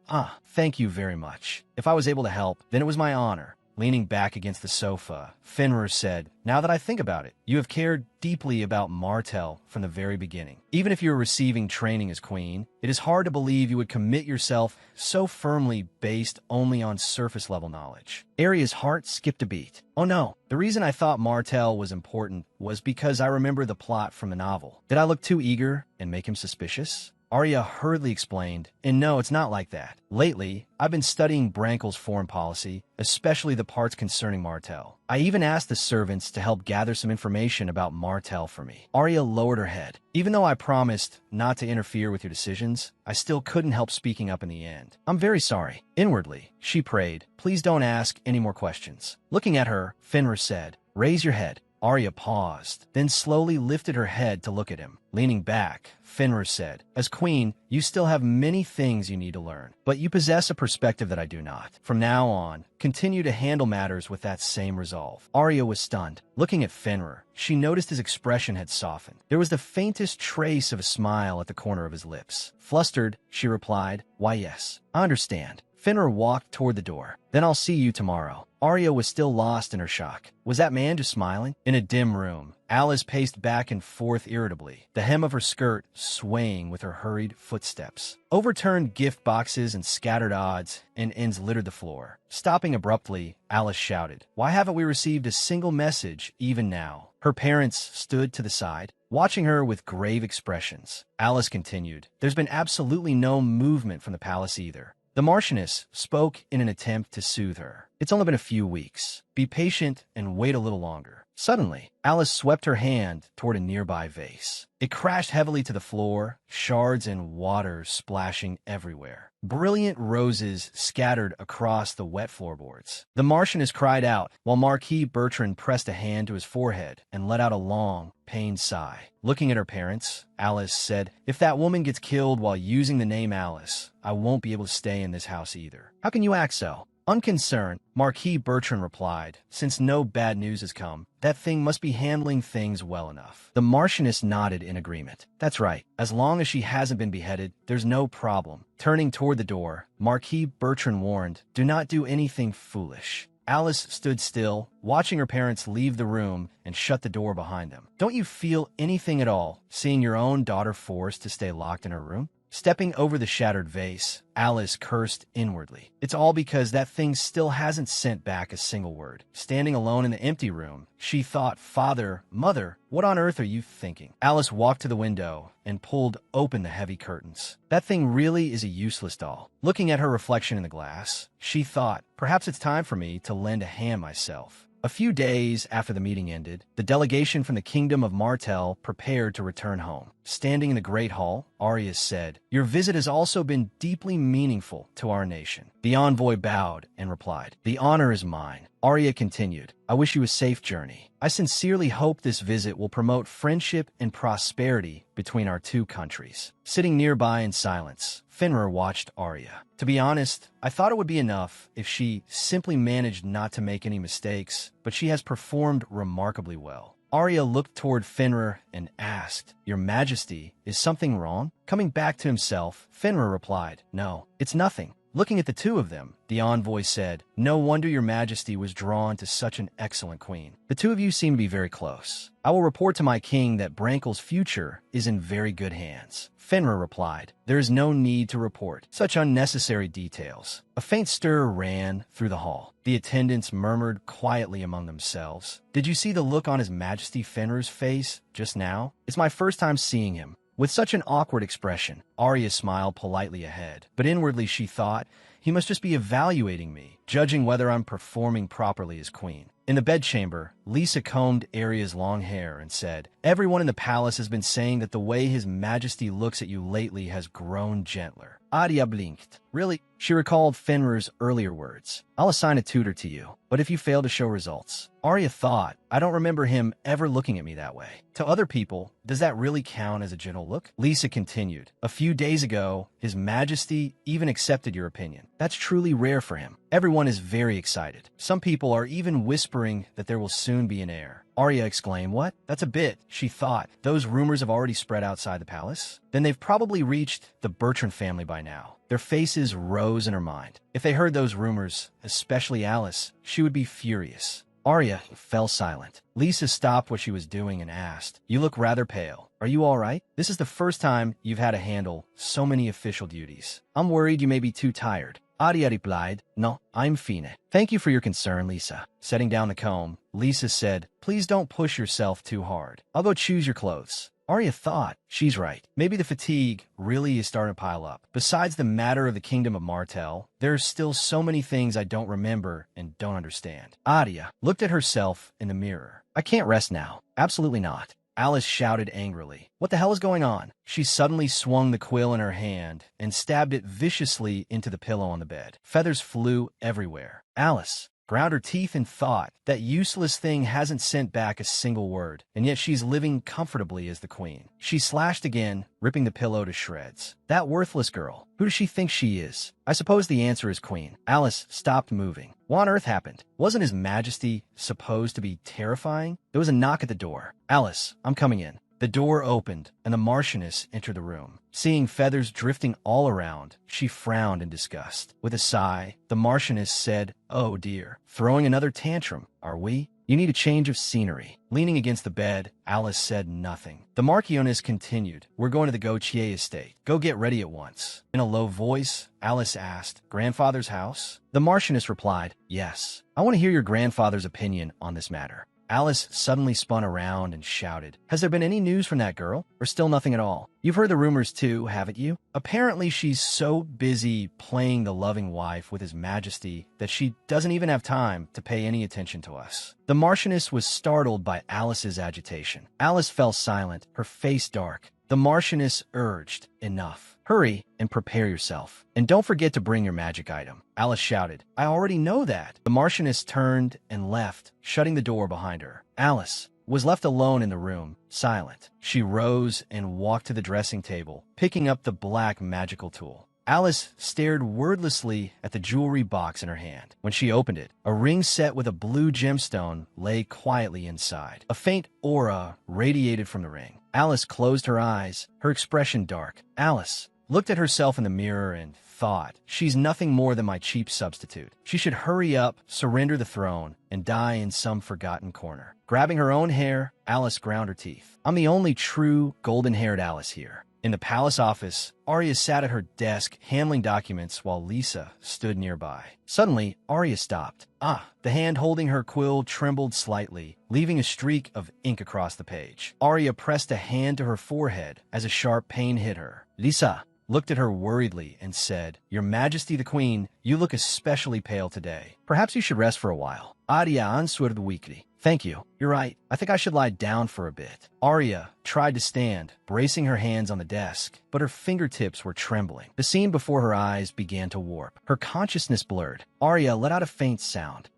Speaker 1: thank you very much. If I was able to help, then it was my honor. Leaning back against the sofa, Fenrir said, now that I think about it, you have cared deeply about Martell from the very beginning. Even if you were receiving training as queen, it is hard to believe you would commit yourself so firmly based only on surface-level knowledge. Arya's heart skipped a beat. Oh no, the reason I thought Martell was important was because I remember the plot from the novel. Did I look too eager and make him suspicious? Arya hurriedly explained, and no, it's not like that. Lately, I've been studying Brankel's foreign policy, especially the parts concerning Martell. I even asked the servants to help gather some information about Martell for me. Arya lowered her head. Even though I promised not to interfere with your decisions, I still couldn't help speaking up in the end. I'm very sorry. Inwardly, she prayed, please don't ask any more questions. Looking at her, Fenrir said, raise your head. Arya paused, then slowly lifted her head to look at him. Leaning back, Fenrir said, as queen, you still have many things you need to learn, but you possess a perspective that I do not. From now on, continue to handle matters with that same resolve. Arya was stunned. Looking at Fenrir, she noticed his expression had softened. There was the faintest trace of a smile at the corner of his lips. Flustered, she replied, why yes, I understand. Fenrir walked toward the door. Then I'll see you tomorrow. Arya was still lost in her shock. Was that man just smiling? In a dim room, Alice paced back and forth irritably, the hem of her skirt swaying with her hurried footsteps. Overturned gift boxes and scattered odds and ends littered the floor. Stopping abruptly, Alice shouted, why haven't we received a single message even now? Her parents stood to the side, watching her with grave expressions. Alice continued, there's been absolutely no movement from the palace either. The Marchioness spoke in an attempt to soothe her. It's only been a few weeks. Be patient and wait a little longer. Suddenly, Alice swept her hand toward a nearby vase. It crashed heavily to the floor, shards and water splashing everywhere. Brilliant roses scattered across the wet floorboards. The Marchioness cried out, while Marquis Bertrren pressed a hand to his forehead and let out a long, pained sigh. Looking at her parents, Alice said, if that woman gets killed while using the name Alice, I won't be able to stay in this house either. How can you act so? Unconcerned, Marquis Bertrren replied, since no bad news has come, that thing must be handling things well enough. The Marchioness nodded in agreement. That's right. As long as she hasn't been beheaded, there's no problem. Turning toward the door, Marquis Bertrren warned, do not do anything foolish. Alice stood still, watching her parents leave the room and shut the door behind them. Don't you feel anything at all, seeing your own daughter forced to stay locked in her room? Stepping over the shattered vase, Alice cursed inwardly. It's all because that thing still hasn't sent back a single word. Standing alone in the empty room, she thought, Father, Mother, what on earth are you thinking? Alice walked to the window and pulled open the heavy curtains. That thing really is a useless doll. Looking at her reflection in the glass, she thought, perhaps it's time for me to lend a hand myself. A few days after the meeting ended, the delegation from the kingdom of Martell prepared to return home. Standing in the great hall, Arya said, your visit has also been deeply meaningful to our nation. The envoy bowed and replied, the honor is mine. Arya continued, I wish you a safe journey. I sincerely hope this visit will promote friendship and prosperity between our two countries. Sitting nearby in silence, Fenrir watched Arya. To be honest, I thought it would be enough if she simply managed not to make any mistakes, but she has performed remarkably well. Arya looked toward Fenrir and asked, Your Majesty, is something wrong? Coming back to himself, Fenrir replied, No, it's nothing. Looking at the two of them, the envoy said, "No wonder your majesty was drawn to such an excellent queen. The two of you seem to be very close. I will report to my king that Brankel's future is in very good hands." Fenra replied, "There is no need to report such unnecessary details." A faint stir ran through the hall. The attendants murmured quietly among themselves. "Did you see the look on His Majesty Fenra's face just now? It's my first time seeing him with such an awkward expression." Arya smiled politely ahead, but inwardly she thought, he must just be evaluating me, judging whether I'm performing properly as queen. In the bedchamber, Lisa combed Arya's long hair and said, "Everyone in the palace has been saying that the way His Majesty looks at you lately has grown gentler." Arya blinked. "Really?" She recalled Fenrir's earlier words. "I'll assign a tutor to you, but if you fail to show results." Arya thought, "I don't remember him ever looking at me that way. To other people, does that really count as a gentle look?" Lisa continued, "A few days ago, His Majesty even accepted your opinion. That's truly rare for him. Everyone is very excited. Some people are even whispering that there will soon be an heir." Arya exclaimed, "What? That's a bit," she thought. "Those rumors have already spread outside the palace? Then they've probably reached the Bertrren family by now." Their faces rose in her mind. If they heard those rumors, especially Alice, she would be furious. Arya fell silent. Lisa stopped what she was doing and asked, "You look rather pale. Are you all right? This is the first time you've had to handle so many official duties. I'm worried you may be too tired." Arya replied, "No, I'm fine." "Thank you for your concern, Lisa." Setting down the comb, Lisa said, "Please don't push yourself too hard. I'll go choose your clothes." Arya thought, she's right. Maybe the fatigue really is starting to pile up. Besides the matter of the kingdom of Martell, there's still so many things I don't remember and don't understand. Arya looked at herself in the mirror. "I can't rest now. Absolutely not." Alice shouted angrily, "What the hell is going on?" She suddenly swung the quill in her hand and stabbed it viciously into the pillow on the bed. Feathers flew everywhere. Alice ground her teeth and thought, that useless thing hasn't sent back a single word, and yet she's living comfortably as the queen. She slashed again, ripping the pillow to shreds. That worthless girl. Who does she think she is? I suppose the answer is queen. Alice stopped moving. What on earth happened? Wasn't His Majesty supposed to be terrifying? There was a knock at the door. "Alice, I'm coming in." The door opened, and the Marchioness entered the room. Seeing feathers drifting all around, she frowned in disgust. With a sigh, the Marchioness said, "Oh dear, throwing another tantrum, are we? You need a change of scenery." Leaning against the bed, Alice said nothing. The Marchioness continued, "We're going to the Gautier estate. Go get ready at once." In a low voice, Alice asked, "Grandfather's house?" The Marchioness replied, "Yes. I want to hear your grandfather's opinion on this matter." Alice suddenly spun around and shouted, "Has there been any news from that girl? Or still nothing at all? You've heard the rumors too, haven't you? Apparently she's so busy playing the loving wife with His Majesty that she doesn't even have time to pay any attention to us." The Marchioness was startled by Alice's agitation. Alice fell silent, her face dark. The Marchioness urged, "Enough. Hurry and prepare yourself. And don't forget to bring your magic item." Alice shouted, "I already know that." The Marchioness turned and left, shutting the door behind her. Alice was left alone in the room, silent. She rose and walked to the dressing table, picking up the black magical tool. Alice stared wordlessly at the jewelry box in her hand. When she opened it, a ring set with a blue gemstone lay quietly inside. A faint aura radiated from the ring. Alice closed her eyes, her expression dark. Alice looked at herself in the mirror and thought, she's nothing more than my cheap substitute. She should hurry up, surrender the throne, and die in some forgotten corner. Grabbing her own hair, Alice ground her teeth. I'm the only true golden-haired Alice here. In the palace office, Arya sat at her desk handling documents while Lisa stood nearby. Suddenly, Arya stopped. The hand holding her quill trembled slightly, leaving a streak of ink across the page. Arya pressed a hand to her forehead as a sharp pain hit her. Lisa looked at her worriedly and said, "Your Majesty the Queen, you look especially pale today. Perhaps you should rest for a while." Arya answered weakly, "Thank you. You're right. I think I should lie down for a bit." Arya tried to stand, bracing her hands on the desk, but her fingertips were trembling. The scene before her eyes began to warp. Her consciousness blurred. Arya let out a faint sound.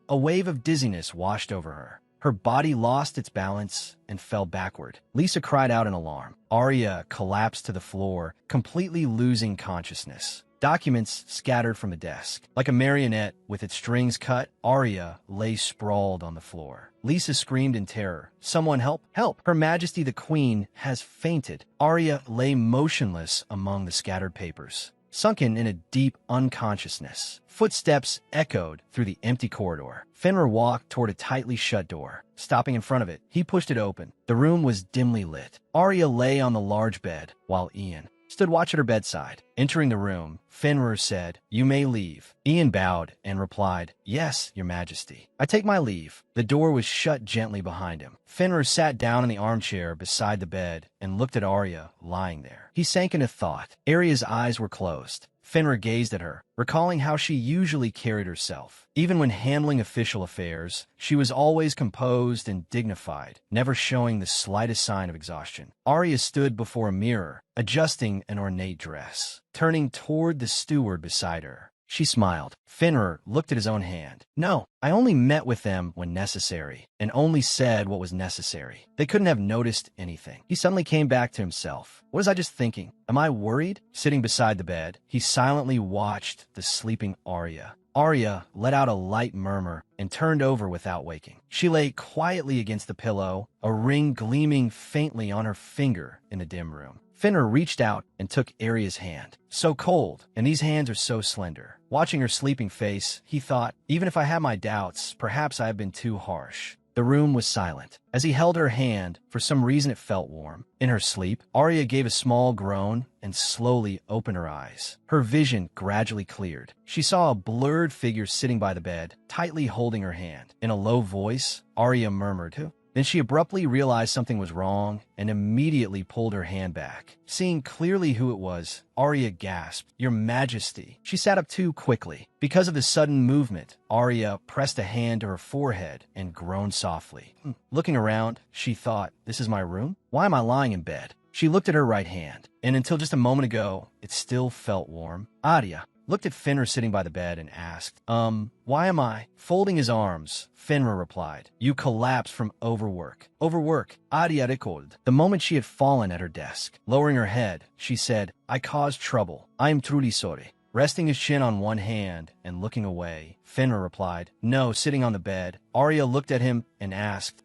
Speaker 1: A wave of dizziness washed over her. Her body lost its balance and fell backward. Lisa cried out in alarm. Arya collapsed to the floor, completely losing consciousness. Documents scattered from the desk. Like a marionette with its strings cut, Arya lay sprawled on the floor. Lisa screamed in terror. "Someone help! Help! Her Majesty the Queen has fainted." Arya lay motionless among the scattered papers. sunken in a deep unconsciousness. Footsteps echoed through the empty corridor. Fenra walked toward a tightly shut door. Stopping in front of it, he pushed it open. The room was dimly lit. Arya lay on the large bed, while Ian stood watch at her bedside. Entering the room, Fenrir said, "You may leave." Ian bowed and replied, "Yes, your majesty. I take my leave." The door was shut gently behind him. Fenrir sat down in the armchair beside the bed and looked at Arya lying there. He sank into thought. Arya's eyes were closed. Fenrir gazed at her, recalling how she usually carried herself. Even when handling official affairs, she was always composed and dignified, never showing the slightest sign of exhaustion. Arya stood before a mirror, adjusting an ornate dress. Turning toward the steward beside her, she smiled. Fenrir looked at his own hand. "No, I only met with them when necessary, and only said what was necessary. They couldn't have noticed anything." He suddenly came back to himself. What was I just thinking? Am I worried? Sitting beside the bed, he silently watched the sleeping Arya. Arya let out a light murmur and turned over without waking. She lay quietly against the pillow, a ring gleaming faintly on her finger in the dim room. Fenrir reached out and took Arya's hand. So cold, and these hands are so slender. Watching her sleeping face, he thought, even if I have my doubts, perhaps I have been too harsh. The room was silent. As he held her hand, for some reason it felt warm. In her sleep, Arya gave a small groan and slowly opened her eyes. Her vision gradually cleared. She saw a blurred figure sitting by the bed, tightly holding her hand. In a low voice, Arya murmured, "Who?" Then she abruptly realized something was wrong and immediately pulled her hand back. Seeing clearly who it was, Arya gasped, "Your Majesty." She sat up too quickly. Because of the sudden movement, Arya pressed a hand to her forehead and groaned softly. Looking around, she thought, "This is my room? Why am I lying in bed?" She looked at her right hand, and until just a moment ago, it still felt warm. Arya looked at Fenrir sitting by the bed and asked, why am I?" Folding his arms, Fenrir replied, "You collapsed from overwork." Overwork, Arya recalled. The moment she had fallen at her desk. Lowering her head, she said, "I caused trouble. I am truly sorry." Resting his chin on one hand and looking away, Fenrir replied, "No," sitting on the bed. Arya looked at him and asked,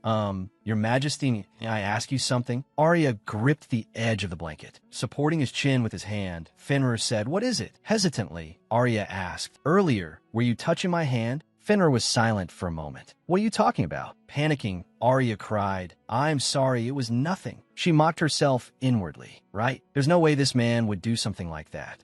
Speaker 1: Your Majesty, may I ask you something?" Arya gripped the edge of the blanket. Supporting his chin with his hand, Fenrir said, "What is it?" Hesitantly, Arya asked, "Earlier, were you touching my hand?" Fenrir was silent for a moment. "What are you talking about?" Panicking, Arya cried, "I'm sorry, it was nothing." She mocked herself inwardly. Right? There's no way this man would do something like that.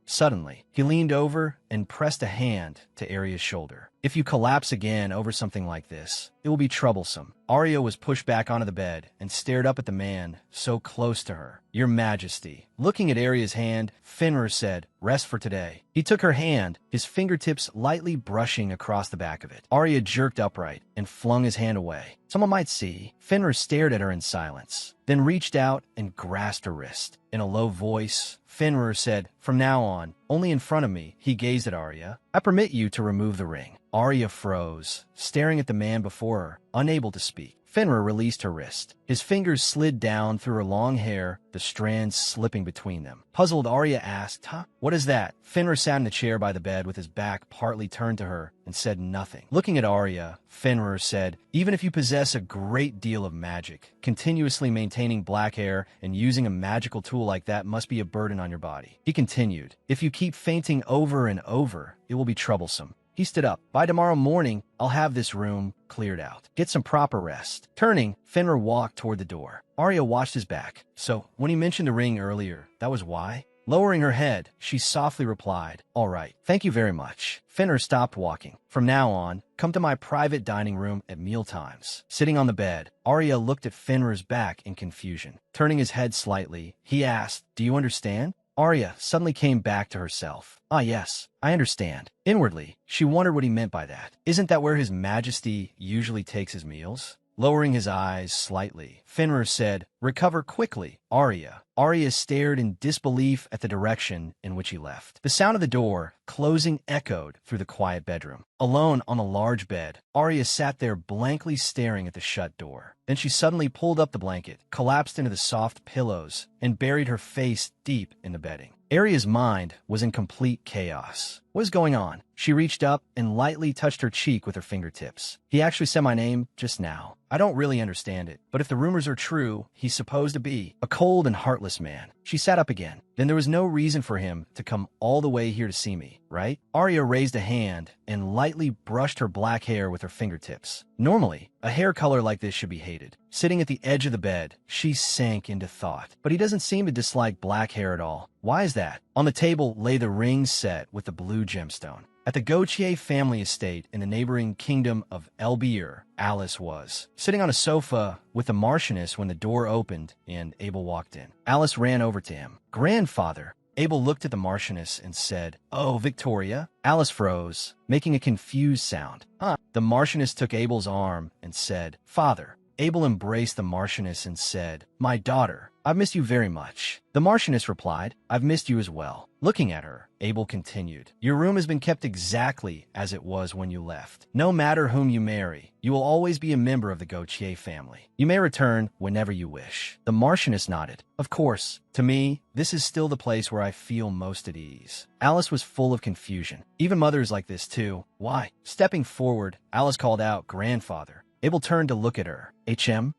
Speaker 1: Suddenly, he leaned over and pressed a hand to Arya's shoulder. "If you collapse again over something like this, it will be troublesome." Arya was pushed back onto the bed and stared up at the man so close to her. "Your Majesty." Looking at Arya's hand, Fenrir said, "Rest for today." He took her hand, his fingertips lightly brushing across the back of it. Arya jerked upright and flung his hand away. Someone might see. Fenrir stared at her in silence, then reached out and grasped her wrist. In a low voice, Fenrir said, "From now on, only in front of me." He gazed at Arya. "I permit you to remove the ring." Arya froze, staring at the man before her, unable to speak. Fenrir released her wrist. His fingers slid down through her long hair, the strands slipping between them. Puzzled, Arya asked, What is that?" Fenrir sat in the chair by the bed with his back partly turned to her and said nothing. Looking at Arya, Fenrir said, "Even if you possess a great deal of magic, continuously maintaining black hair and using a magical tool like that must be a burden on your body." He continued, "If you keep fainting over and over, it will be troublesome." He stood up. "By tomorrow morning, I'll have this room cleared out. Get some proper rest." Turning, Fenrir walked toward the door. Arya watched his back. "So, when he mentioned the ring earlier, that was why?" Lowering her head, she softly replied, "All right, thank you very much." Fenrir stopped walking. "From now on, come to my private dining room at mealtimes." Sitting on the bed, Arya looked at Fenrir's back in confusion. Turning his head slightly, he asked, "Do you understand?" Arya suddenly came back to herself. Yes, I understand." Inwardly, she wondered what he meant by that. Isn't that where His Majesty usually takes his meals? Lowering his eyes slightly, Fenrir said, "Recover quickly, Arya." Arya stared in disbelief at the direction in which he left. The sound of the door closing echoed through the quiet bedroom. Alone on a large bed, Arya sat there blankly staring at the shut door. Then she suddenly pulled up the blanket, collapsed into the soft pillows, and buried her face deep in the bedding. Arya's mind was in complete chaos. What is going on? She reached up and lightly touched her cheek with her fingertips. He actually said my name just now. I don't really understand it, but if the rumors are true, he's supposed to be a cold and heartless man. She sat up again. Then there was no reason for him to come all the way here to see me, right? Arya raised a hand and lightly brushed her black hair with her fingertips. Normally, a hair color like this should be hated. Sitting at the edge of the bed, she sank into thought. But he doesn't seem to dislike black hair at all. Why is that? On the table lay the ring set with the blue gemstone. At the Gautier family estate in the neighboring kingdom of Elbir, Alice was sitting on a sofa with the Marchioness when the door opened and Abel walked in. Alice ran over to him. "Grandfather." Abel looked at the Marchioness and said, "Oh, Victoria?" Alice froze, making a confused sound. The Marchioness took Abel's arm and said, "Father." Abel embraced the Marchioness and said, "My daughter, I've missed you very much." The Marchioness replied, "I've missed you as well." Looking at her, Abel continued, "Your room has been kept exactly as it was when you left. No matter whom you marry, you will always be a member of the Gautier family. You may return whenever you wish." The Marchioness nodded. "Of course. To me, this is still the place where I feel most at ease." Alice was full of confusion. Even mothers like this too. Why? Stepping forward, Alice called out, "Grandfather." Abel turned to look at her.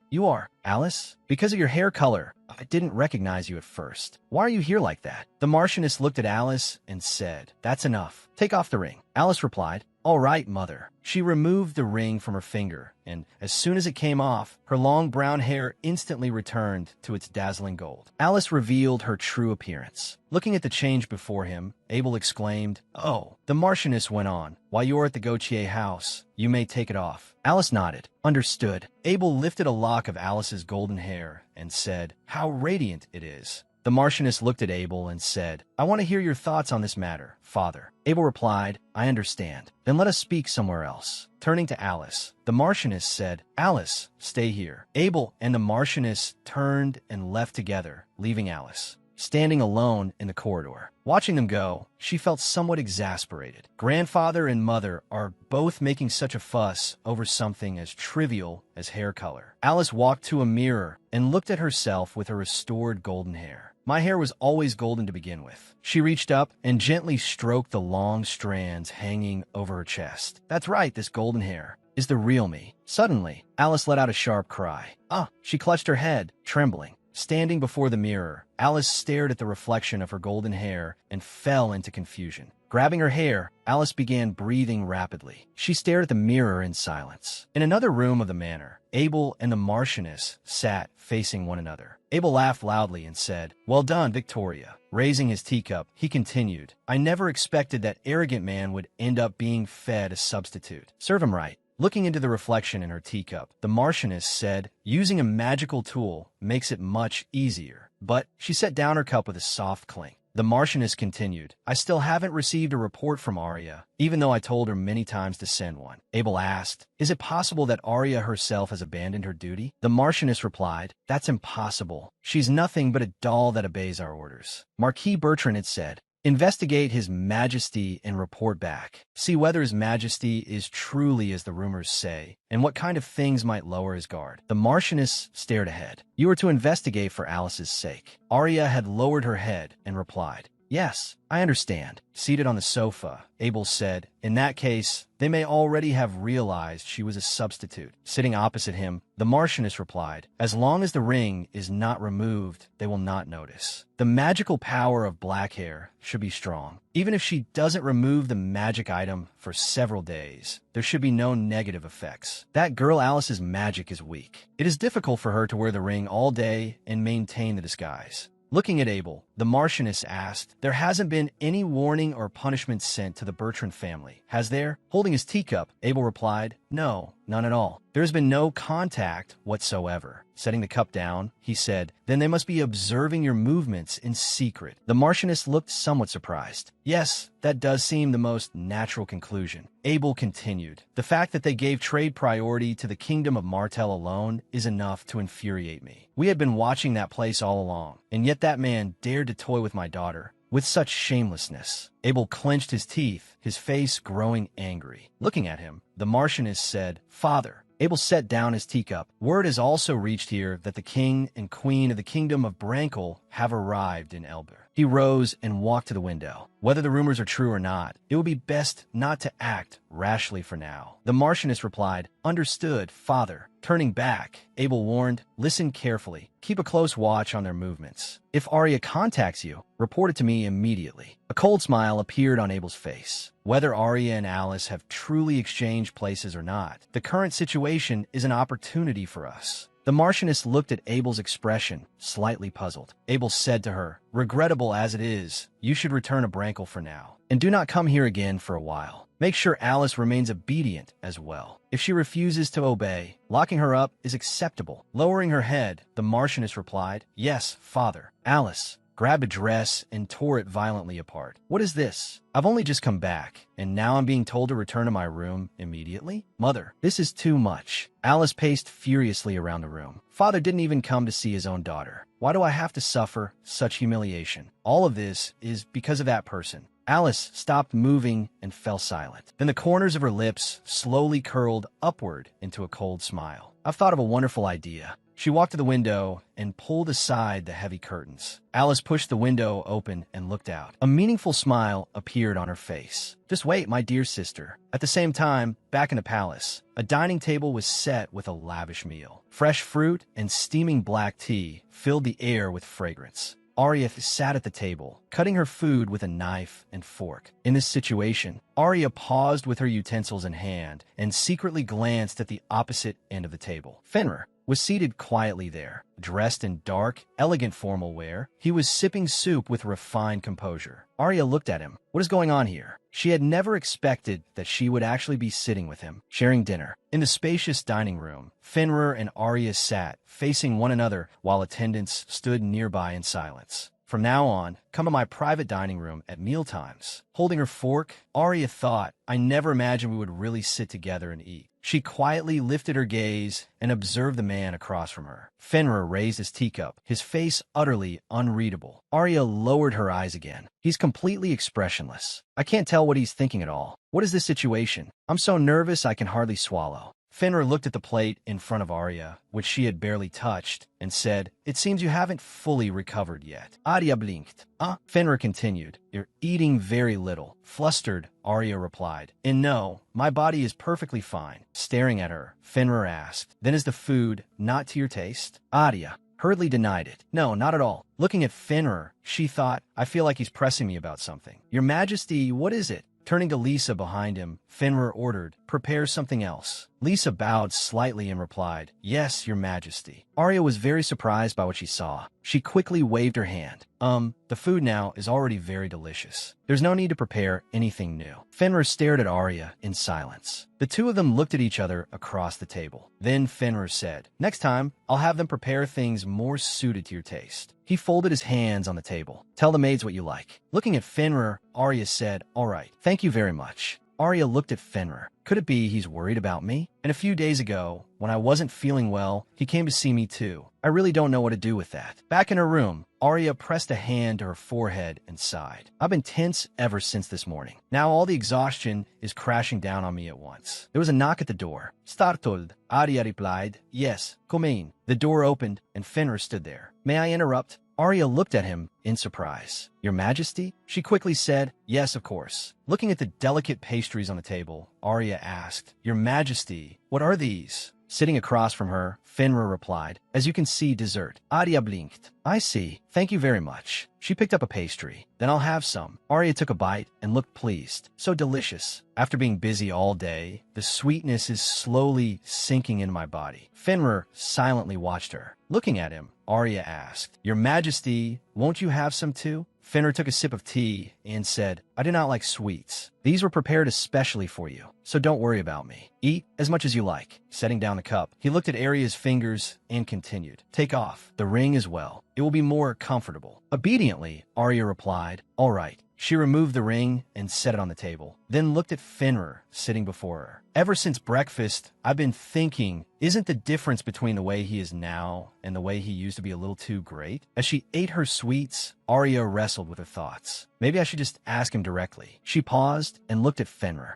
Speaker 1: You are Alice? Because of your hair color, I didn't recognize you at first. Why are you here like that?" The Marchioness looked at Alice and said, "That's enough. Take off the ring." Alice replied, "All right, mother." She removed the ring from her finger, and as soon as it came off, her long brown hair instantly returned to its dazzling gold. Alice revealed her true appearance. Looking at the change before him, Abel exclaimed, "Oh." The Marchioness went on, "While you're at the Gautier house, you may take it off." Alice nodded. "Understood." Abel lifted a lock of Alice's golden hair and said, "How radiant it is." The Marchioness looked at Abel and said, "I want to hear your thoughts on this matter, father." Abel replied, "I understand. Then let us speak somewhere else." Turning to Alice, the Marchioness said, "Alice, stay here." Abel and the Marchioness turned and left together, leaving Alice standing alone in the corridor. Watching them go, she felt somewhat exasperated. Grandfather and mother are both making such a fuss over something as trivial as hair color. Alice walked to a mirror and looked at herself with her restored golden hair. "My hair was always golden to begin with." She reached up and gently stroked the long strands hanging over her chest. "That's right, this golden hair is the real me." Suddenly, Alice let out a sharp cry. She clutched her head, trembling. Standing before the mirror, Alice stared at the reflection of her golden hair and fell into confusion. Grabbing her hair, Alice began breathing rapidly. She stared at the mirror in silence. In another room of the manor, Abel and the Marchioness sat facing one another. Abel laughed loudly and said, "Well done, Victoria." Raising his teacup, he continued, "I never expected that arrogant man would end up being fed a substitute. Serve him right." Looking into the reflection in her teacup, the Marchioness said, "Using a magical tool makes it much easier." But she set down her cup with a soft clink. The Marchioness continued, "I still haven't received a report from Arya, even though I told her many times to send one." Abel asked, "Is it possible that Arya herself has abandoned her duty?" The Marchioness replied, "That's impossible. She's nothing but a doll that obeys our orders." Marquis Bertrren had said, "Investigate His Majesty and report back. See whether His Majesty is truly as the rumors say, and what kind of things might lower his guard." The Marchioness stared ahead. "You are to investigate for Alice's sake." Arya had lowered her head and replied, "Yes, I understand." Seated on the sofa, Abel said, "In that case, they may already have realized she was a substitute." Sitting opposite him, the Marchioness replied, "As long as the ring is not removed, they will not notice. The magical power of black hair should be strong. Even if she doesn't remove the magic item for several days, there should be no negative effects. That girl Alice's magic is weak. It is difficult for her to wear the ring all day and maintain the disguise." Looking at Abel, the Marchioness asked, "There hasn't been any warning or punishment sent to the Bertrren family, has there?" Holding his teacup, Abel replied, "No, none at all. There has been no contact whatsoever." Setting the cup down, he said, "Then they must be observing your movements in secret." The Marchioness looked somewhat surprised. "Yes, that does seem the most natural conclusion." Abel continued, "The fact that they gave trade priority to the kingdom of Martell alone is enough to infuriate me. We had been watching that place all along, and yet that man dared to toy with my daughter with such shamelessness." Abel clenched his teeth, his face growing angry. Looking at him, the Marchioness said, "Father." Abel set down his teacup. "Word has also reached here that the king and queen of the kingdom of Brankel have arrived in Elber. He rose and walked to the window. Whether the rumors are true or not, it would be best not to act rashly for now. The Marchioness replied, "Understood, father." Turning back, Abel warned, "Listen carefully. Keep a close watch on their movements. If Arya contacts you, report it to me immediately." A cold smile appeared on Abel's face. Whether Arya and Alice have truly exchanged places or not, the current situation is an opportunity for us. The Marchioness looked at Abel's expression, slightly puzzled. Abel said to her, "Regrettable as it is, you should return to Brankel for now, and do not come here again for a while. Make sure Alice remains obedient as well. If she refuses to obey, locking her up is acceptable." Lowering her head, the Marchioness replied, "Yes, father." Alice grabbed a dress and tore it violently apart. "What is this? I've only just come back, and now I'm being told to return to my room immediately? Mother, this is too much." Alice paced furiously around the room. Father didn't even come to see his own daughter. Why do I have to suffer such humiliation? All of this is because of that person. Alice stopped moving and fell silent. Then the corners of her lips slowly curled upward into a cold smile. "I've thought of a wonderful idea." She walked to the window and pulled aside the heavy curtains. Alice pushed the window open and looked out. A meaningful smile appeared on her face. "Just wait, my dear sister." At the same time, back in the palace, a dining table was set with a lavish meal. Fresh fruit and steaming black tea filled the air with fragrance. Arya sat at the table, cutting her food with a knife and fork. In this situation, Arya paused with her utensils in hand and secretly glanced at the opposite end of the table. Fenra was seated quietly there, dressed in dark, elegant formal wear. He was sipping soup with refined composure. Arya looked at him. What is going on here? She had never expected that she would actually be sitting with him, sharing dinner. In the spacious dining room, Fenra and Arya sat, facing one another while attendants stood nearby in silence. "From now on, come to my private dining room at mealtimes." Holding her fork, Arya thought, "I never imagined we would really sit together and eat." She quietly lifted her gaze and observed the man across from her. Fenra raised his teacup, his face utterly unreadable. Arya lowered her eyes again. "He's completely expressionless. I can't tell what he's thinking at all. What is this situation? I'm so nervous I can hardly swallow." Fenra looked at the plate in front of Arya, which she had barely touched, and said, "It seems you haven't fully recovered yet." Arya blinked. Fenra continued, "You're eating very little." Flustered, Arya replied, "And no, my body is perfectly fine." Staring at her, Fenra asked, "Then is the food not to your taste?" Arya hurriedly denied it. "No, not at all." Looking at Fenra, she thought, "I feel like he's pressing me about something." "Your Majesty, what is it?" Turning to Lisa behind him, Fenra ordered, "Prepare something else." Lisa bowed slightly and replied, "Yes, Your Majesty." Arya was very surprised by what she saw. She quickly waved her hand. The food now is already very delicious. There's no need to prepare anything new." Fenra stared at Arya in silence. The two of them looked at each other across the table. Then Fenra said, "Next time, I'll have them prepare things more suited to your taste." He folded his hands on the table. "Tell the maids what you like." Looking at Fenra, Arya said, "All right, thank you very much." Arya looked at Fenra. Could it be he's worried about me? And a few days ago, when I wasn't feeling well, he came to see me too. I really don't know what to do with that. Back in her room, Arya pressed a hand to her forehead and sighed. "I've been tense ever since this morning. Now all the exhaustion is crashing down on me at once." There was a knock at the door. Startled, Arya replied, "Yes, come in." The door opened, and Fenra stood there. "May I interrupt?" Arya looked at him in surprise. "Your Majesty?" She quickly said, "Yes, of course." Looking at the delicate pastries on the table, Arya asked, "Your Majesty, what are these?" Sitting across from her, Fenra replied, "As you can see, dessert." Arya blinked. "I see. Thank you very much." She picked up a pastry. "Then I'll have some." Arya took a bite and looked pleased. "So delicious. After being busy all day, the sweetness is slowly sinking into my body." Fenra silently watched her. Looking at him, Arya asked, "Your Majesty, won't you have some too?" Fenra took a sip of tea and said, "I do not like sweets. These were prepared especially for you, so don't worry about me. Eat as much as you like." Setting down the cup, he looked at Arya's fingers and continued, "Take off the ring as well. It will be more comfortable." Obediently, Arya replied, "All right." She removed the ring and set it on the table, then looked at Fenra sitting before her. "Ever since breakfast, I've been thinking, isn't the difference between the way he is now and the way he used to be a little too great?" As she ate her sweets, Arya wrestled with her thoughts. Maybe I should just ask him directly. She paused and looked at Fenra.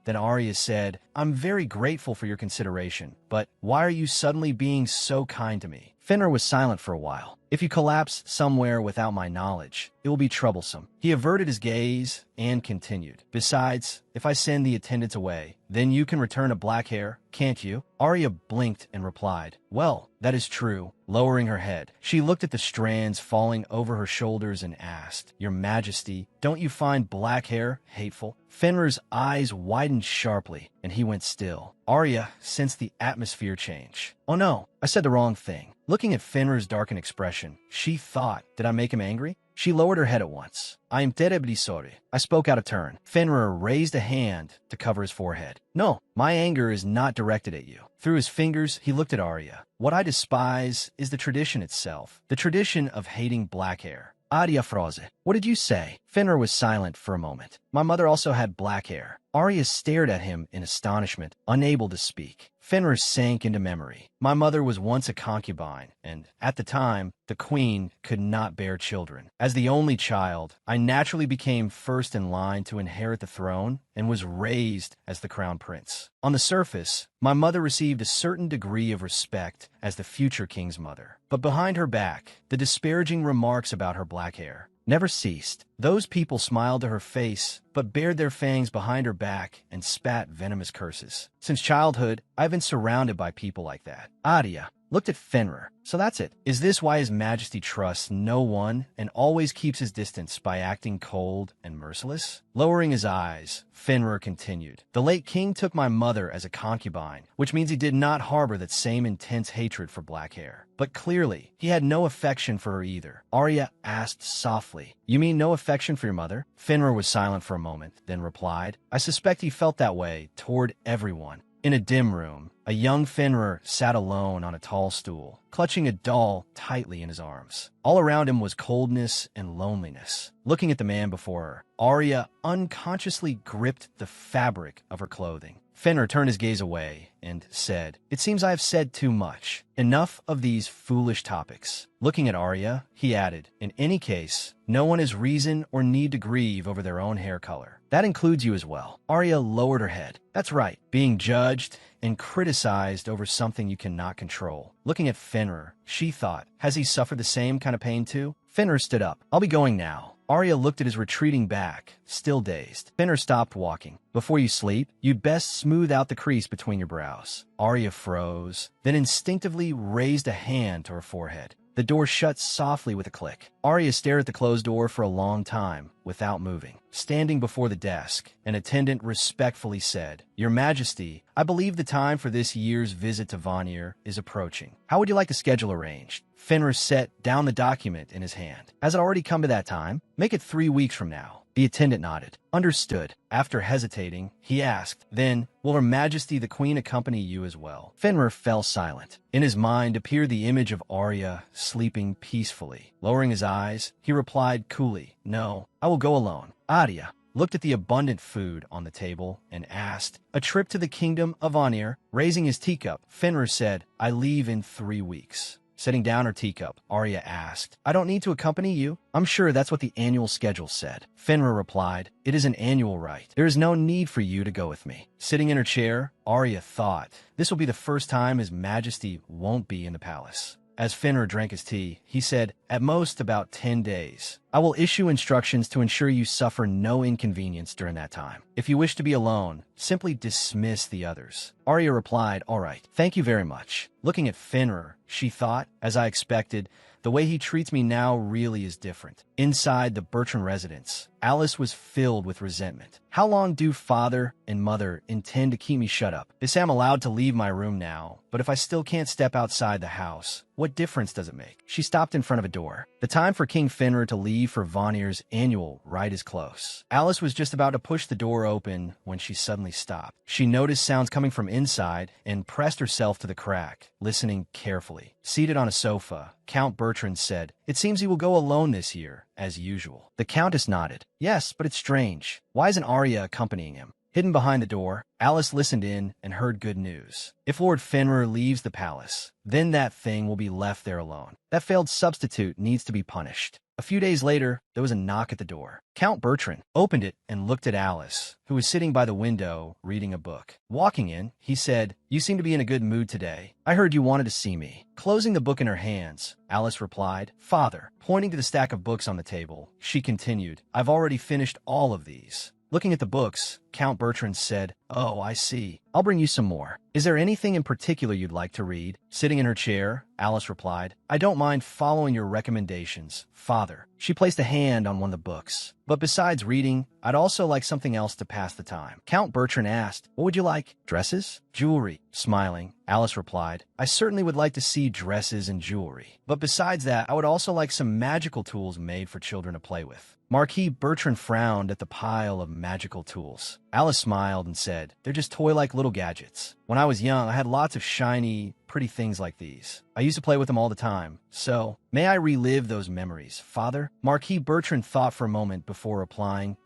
Speaker 1: Then Arya said, "I'm very grateful for your consideration, but why are you suddenly being so kind to me?" Fenra was silent for a while. If you collapse somewhere without my knowledge, it will be troublesome. He averted his gaze and continued. Besides, if I send the attendants away, then you can return a black hair, can't you? Arya blinked and replied, well, that is true. Lowering her head, she looked at the strands falling over her shoulders and asked, Your Majesty, don't you find black hair hateful? Fenra's eyes widened sharply, and he went still. Arya sensed the atmosphere change. Oh no, I said the wrong thing. Looking at Fenra's darkened expression, she thought, did I make him angry? She lowered her head at once. I am terribly sorry. I spoke out of turn. Fenra raised a hand to cover his forehead. No, my anger is not directed at you. Through his fingers, he looked at Arya. What I despise is the tradition itself, the tradition of hating black hair. Arya froze. What did you say? Fenra was silent for a moment. My mother also had black hair. Arya stared at him in astonishment, unable to speak. Fenra sank into memory. My mother was once a concubine, and, at the time, the queen could not bear children. As the only child, I naturally became first in line to inherit the throne and was raised as the crown prince. On the surface, my mother received a certain degree of respect as the future king's mother. But behind her back, the disparaging remarks about her black hair never ceased. Those people smiled to her face, but bared their fangs behind her back and spat venomous curses. Since childhood, I've been surrounded by people like that. Arya looked at Fenra. So that's it. Is this why His Majesty trusts no one and always keeps his distance by acting cold and merciless? Lowering his eyes, Fenra continued. The late king took my mother as a concubine, which means he did not harbor that same intense hatred for black hair. But clearly, he had no affection for her either. Arya asked softly, You mean no affection for your mother? Fenra was silent for a moment, then replied, I suspect he felt that way toward everyone. In a dim room, a young Fenrir sat alone on a tall stool, clutching a doll tightly in his arms. All around him was coldness and loneliness. Looking at the man before her, Arya unconsciously gripped the fabric of her clothing. Fenrir turned his gaze away and said, It seems I have said too much. Enough of these foolish topics. Looking at Arya, he added, In any case, no one has reason or need to grieve over their own hair color. That includes you as well. Arya lowered her head. That's right, being judged and criticized over something you cannot control. Looking at Fenrir, she thought, has he suffered the same kind of pain too? Fenrir stood up. I'll be going now. Arya looked at his retreating back, still dazed. Fenrir stopped walking. Before you sleep, you'd best smooth out the crease between your brows. Arya froze, then instinctively raised a hand to her forehead. The door shut softly with a click. Arya stared at the closed door for a long time, without moving. Standing before the desk, an attendant respectfully said, Your Majesty, I believe the time for this year's visit to Vanir is approaching. How would you like the schedule arranged? Fenrir set down the document in his hand. Has it already come to that time? Make it 3 weeks from now. The attendant nodded. Understood. After hesitating, he asked, Then, will Her Majesty the Queen accompany you as well? Fenrir fell silent. In his mind appeared the image of Arya sleeping peacefully. Lowering his eyes, he replied coolly, No, I will go alone. Arya looked at the abundant food on the table and asked, A trip to the kingdom of Vanir? Raising his teacup, Fenrir said, I leave in 3 weeks. Setting down her teacup, Arya asked, I don't need to accompany you? I'm sure that's what the annual schedule said. Fenrir replied, It is an annual rite. There is no need for you to go with me. Sitting in her chair, Arya thought, This will be the first time His Majesty won't be in the palace. As Fenrir drank his tea, he said, At most about 10 days. I will issue instructions to ensure you suffer no inconvenience during that time. If you wish to be alone, simply dismiss the others. Arya replied, All right, thank you very much. Looking at Fenrir, she thought, as I expected, the way he treats me now really is different. Inside the Bertrren residence, Alice was filled with resentment. How long do father and mother intend to keep me shut up? They say I'm allowed to leave my room now, but if I still can't step outside the house, what difference does it make? She stopped in front of a door. The time for King Fenrir to leave for Vanir's annual rite is close. Alice was just about to push the door open when she suddenly stopped. She noticed sounds coming from inside and pressed herself to the crack, listening carefully. Seated on a sofa, Count Bertrren said, It seems he will go alone this year, as usual. The Countess nodded. Yes, but it's strange. Why isn't Arya accompanying him? Hidden behind the door, Alice listened in and heard good news. If Lord Fenrir leaves the palace, then that thing will be left there alone. That failed substitute needs to be punished. A few days later, there was a knock at the door. Count Bertrren opened it and looked at Alice, who was sitting by the window reading a book. Walking in, he said, "You seem to be in a good mood today. I heard you wanted to see me." Closing the book in her hands, Alice replied, "Father." Pointing to the stack of books on the table, she continued, "I've already finished all of these." Looking at the books, Count Bertrren said, "Oh, I see. I'll bring you some more. Is there anything in particular you'd like to read?" Sitting in her chair, Alice replied, "I don't mind following your recommendations, Father." She placed a hand on one of the books. "But besides reading, I'd also like something else to pass the time." Count Bertrren asked, "What would you like? Dresses? Jewelry?" Smiling, Alice replied, "I certainly would like to see dresses and jewelry. But besides that, I would also like some magical tools made for children to play with." Marquis Bertrren frowned at the pile of magical tools. Alice smiled and said, "They're just toy-like little gadgets. When I was young, I had lots of shiny, pretty things like these. I used to play with them all the time. So, may I relive those memories, Father?" Marquis Bertrren thought for a moment before replying,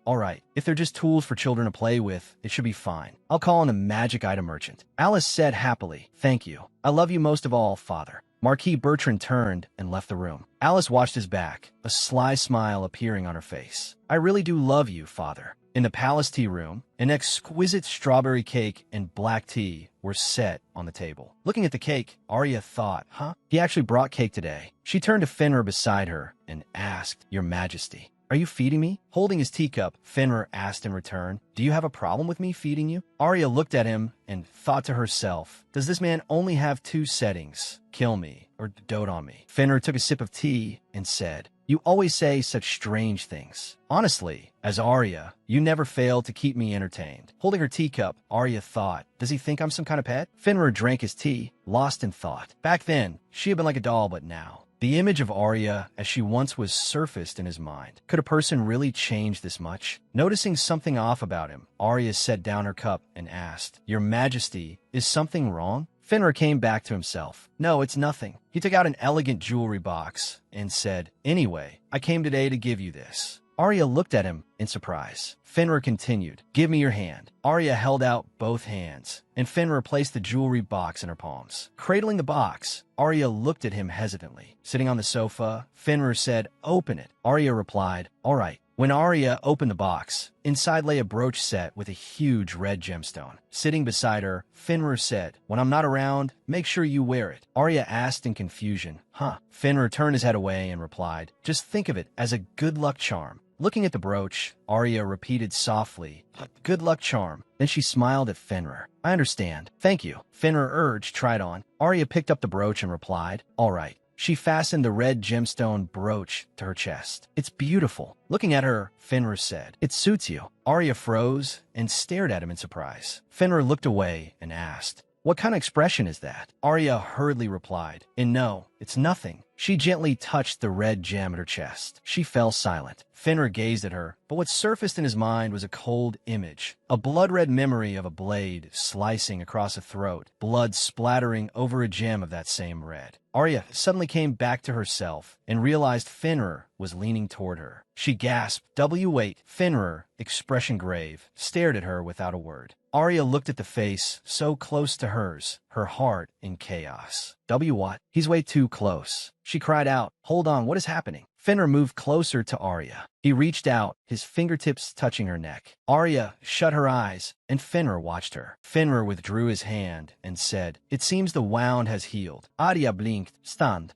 Speaker 1: all right. If they're just tools for children to play with, it should be fine. I'll call in a magic item merchant." Alice said happily, "Thank you. I love you most of all, Father." Marquis Bertrren turned and left the room. Alice watched his back, a sly smile appearing on her face. "I really do love you, Father." In the palace tea room, an exquisite strawberry cake and black tea were set on the table. Looking at the cake, Arya thought, he actually brought cake today. She turned to Fenra beside her and asked, "Your Majesty, are you feeding me?" Holding his teacup, Fenra asked in return, "Do you have a problem with me feeding you?" Arya looked at him and thought to herself, "Does this man only have two settings? Kill me or dote on me?" Fenra took a sip of tea and said, "You always say such strange things. Honestly, as Arya, you never fail to keep me entertained." Holding her teacup, Arya thought, "Does he think I'm some kind of pet?" Fenra drank his tea, lost in thought. Back then, she had been like a doll, but now, the image of Arya as she once was surfaced in his mind. Could a person really change this much? Noticing something off about him, Arya set down her cup and asked, "Your Majesty, is something wrong?" Fenra came back to himself. "No, it's nothing." He took out an elegant jewelry box and said, "Anyway, I came today to give you this." Arya looked at him in surprise. Fenra continued, "Give me your hand." Arya held out both hands, and Fenra placed the jewelry box in her palms. Cradling the box, Arya looked at him hesitantly. Sitting on the sofa, Fenra said, "Open it." Arya replied, "All right." When Arya opened the box, inside lay a brooch set with a huge red gemstone. Sitting beside her, Fenra said, "When I'm not around, make sure you wear it." Arya asked in confusion, Fenra turned his head away and replied, "Just think of it as a good luck charm." Looking at the brooch, Arya repeated softly, "Good luck charm." Then she smiled at Fenra. "I understand. Thank you." Fenra urged, "Try it on." Arya picked up the brooch and replied, "All right." She fastened the red gemstone brooch to her chest. "It's beautiful." Looking at her, Fenra said, "It suits you." Arya froze and stared at him in surprise. Fenra looked away and asked, "What kind of expression is that?" Arya hurriedly replied, "And no, it's nothing." She gently touched the red gem at her chest. She fell silent. Fenra gazed at her, but what surfaced in his mind was a cold image, a blood-red memory of a blade slicing across a throat, blood splattering over a gem of that same red. Arya suddenly came back to herself and realized Fenra was leaning toward her. She gasped, "Wait." Fenra, expression grave, stared at her without a word. Arya looked at the face so close to hers, her heart in chaos. What? He's way too close. She cried out, "Hold on, what is happening?" Fenra moved closer to Arya. He reached out, his fingertips touching her neck. Arya shut her eyes, and Fenra watched her. Fenra withdrew his hand and said, "It seems the wound has healed." Arya blinked. "Stand."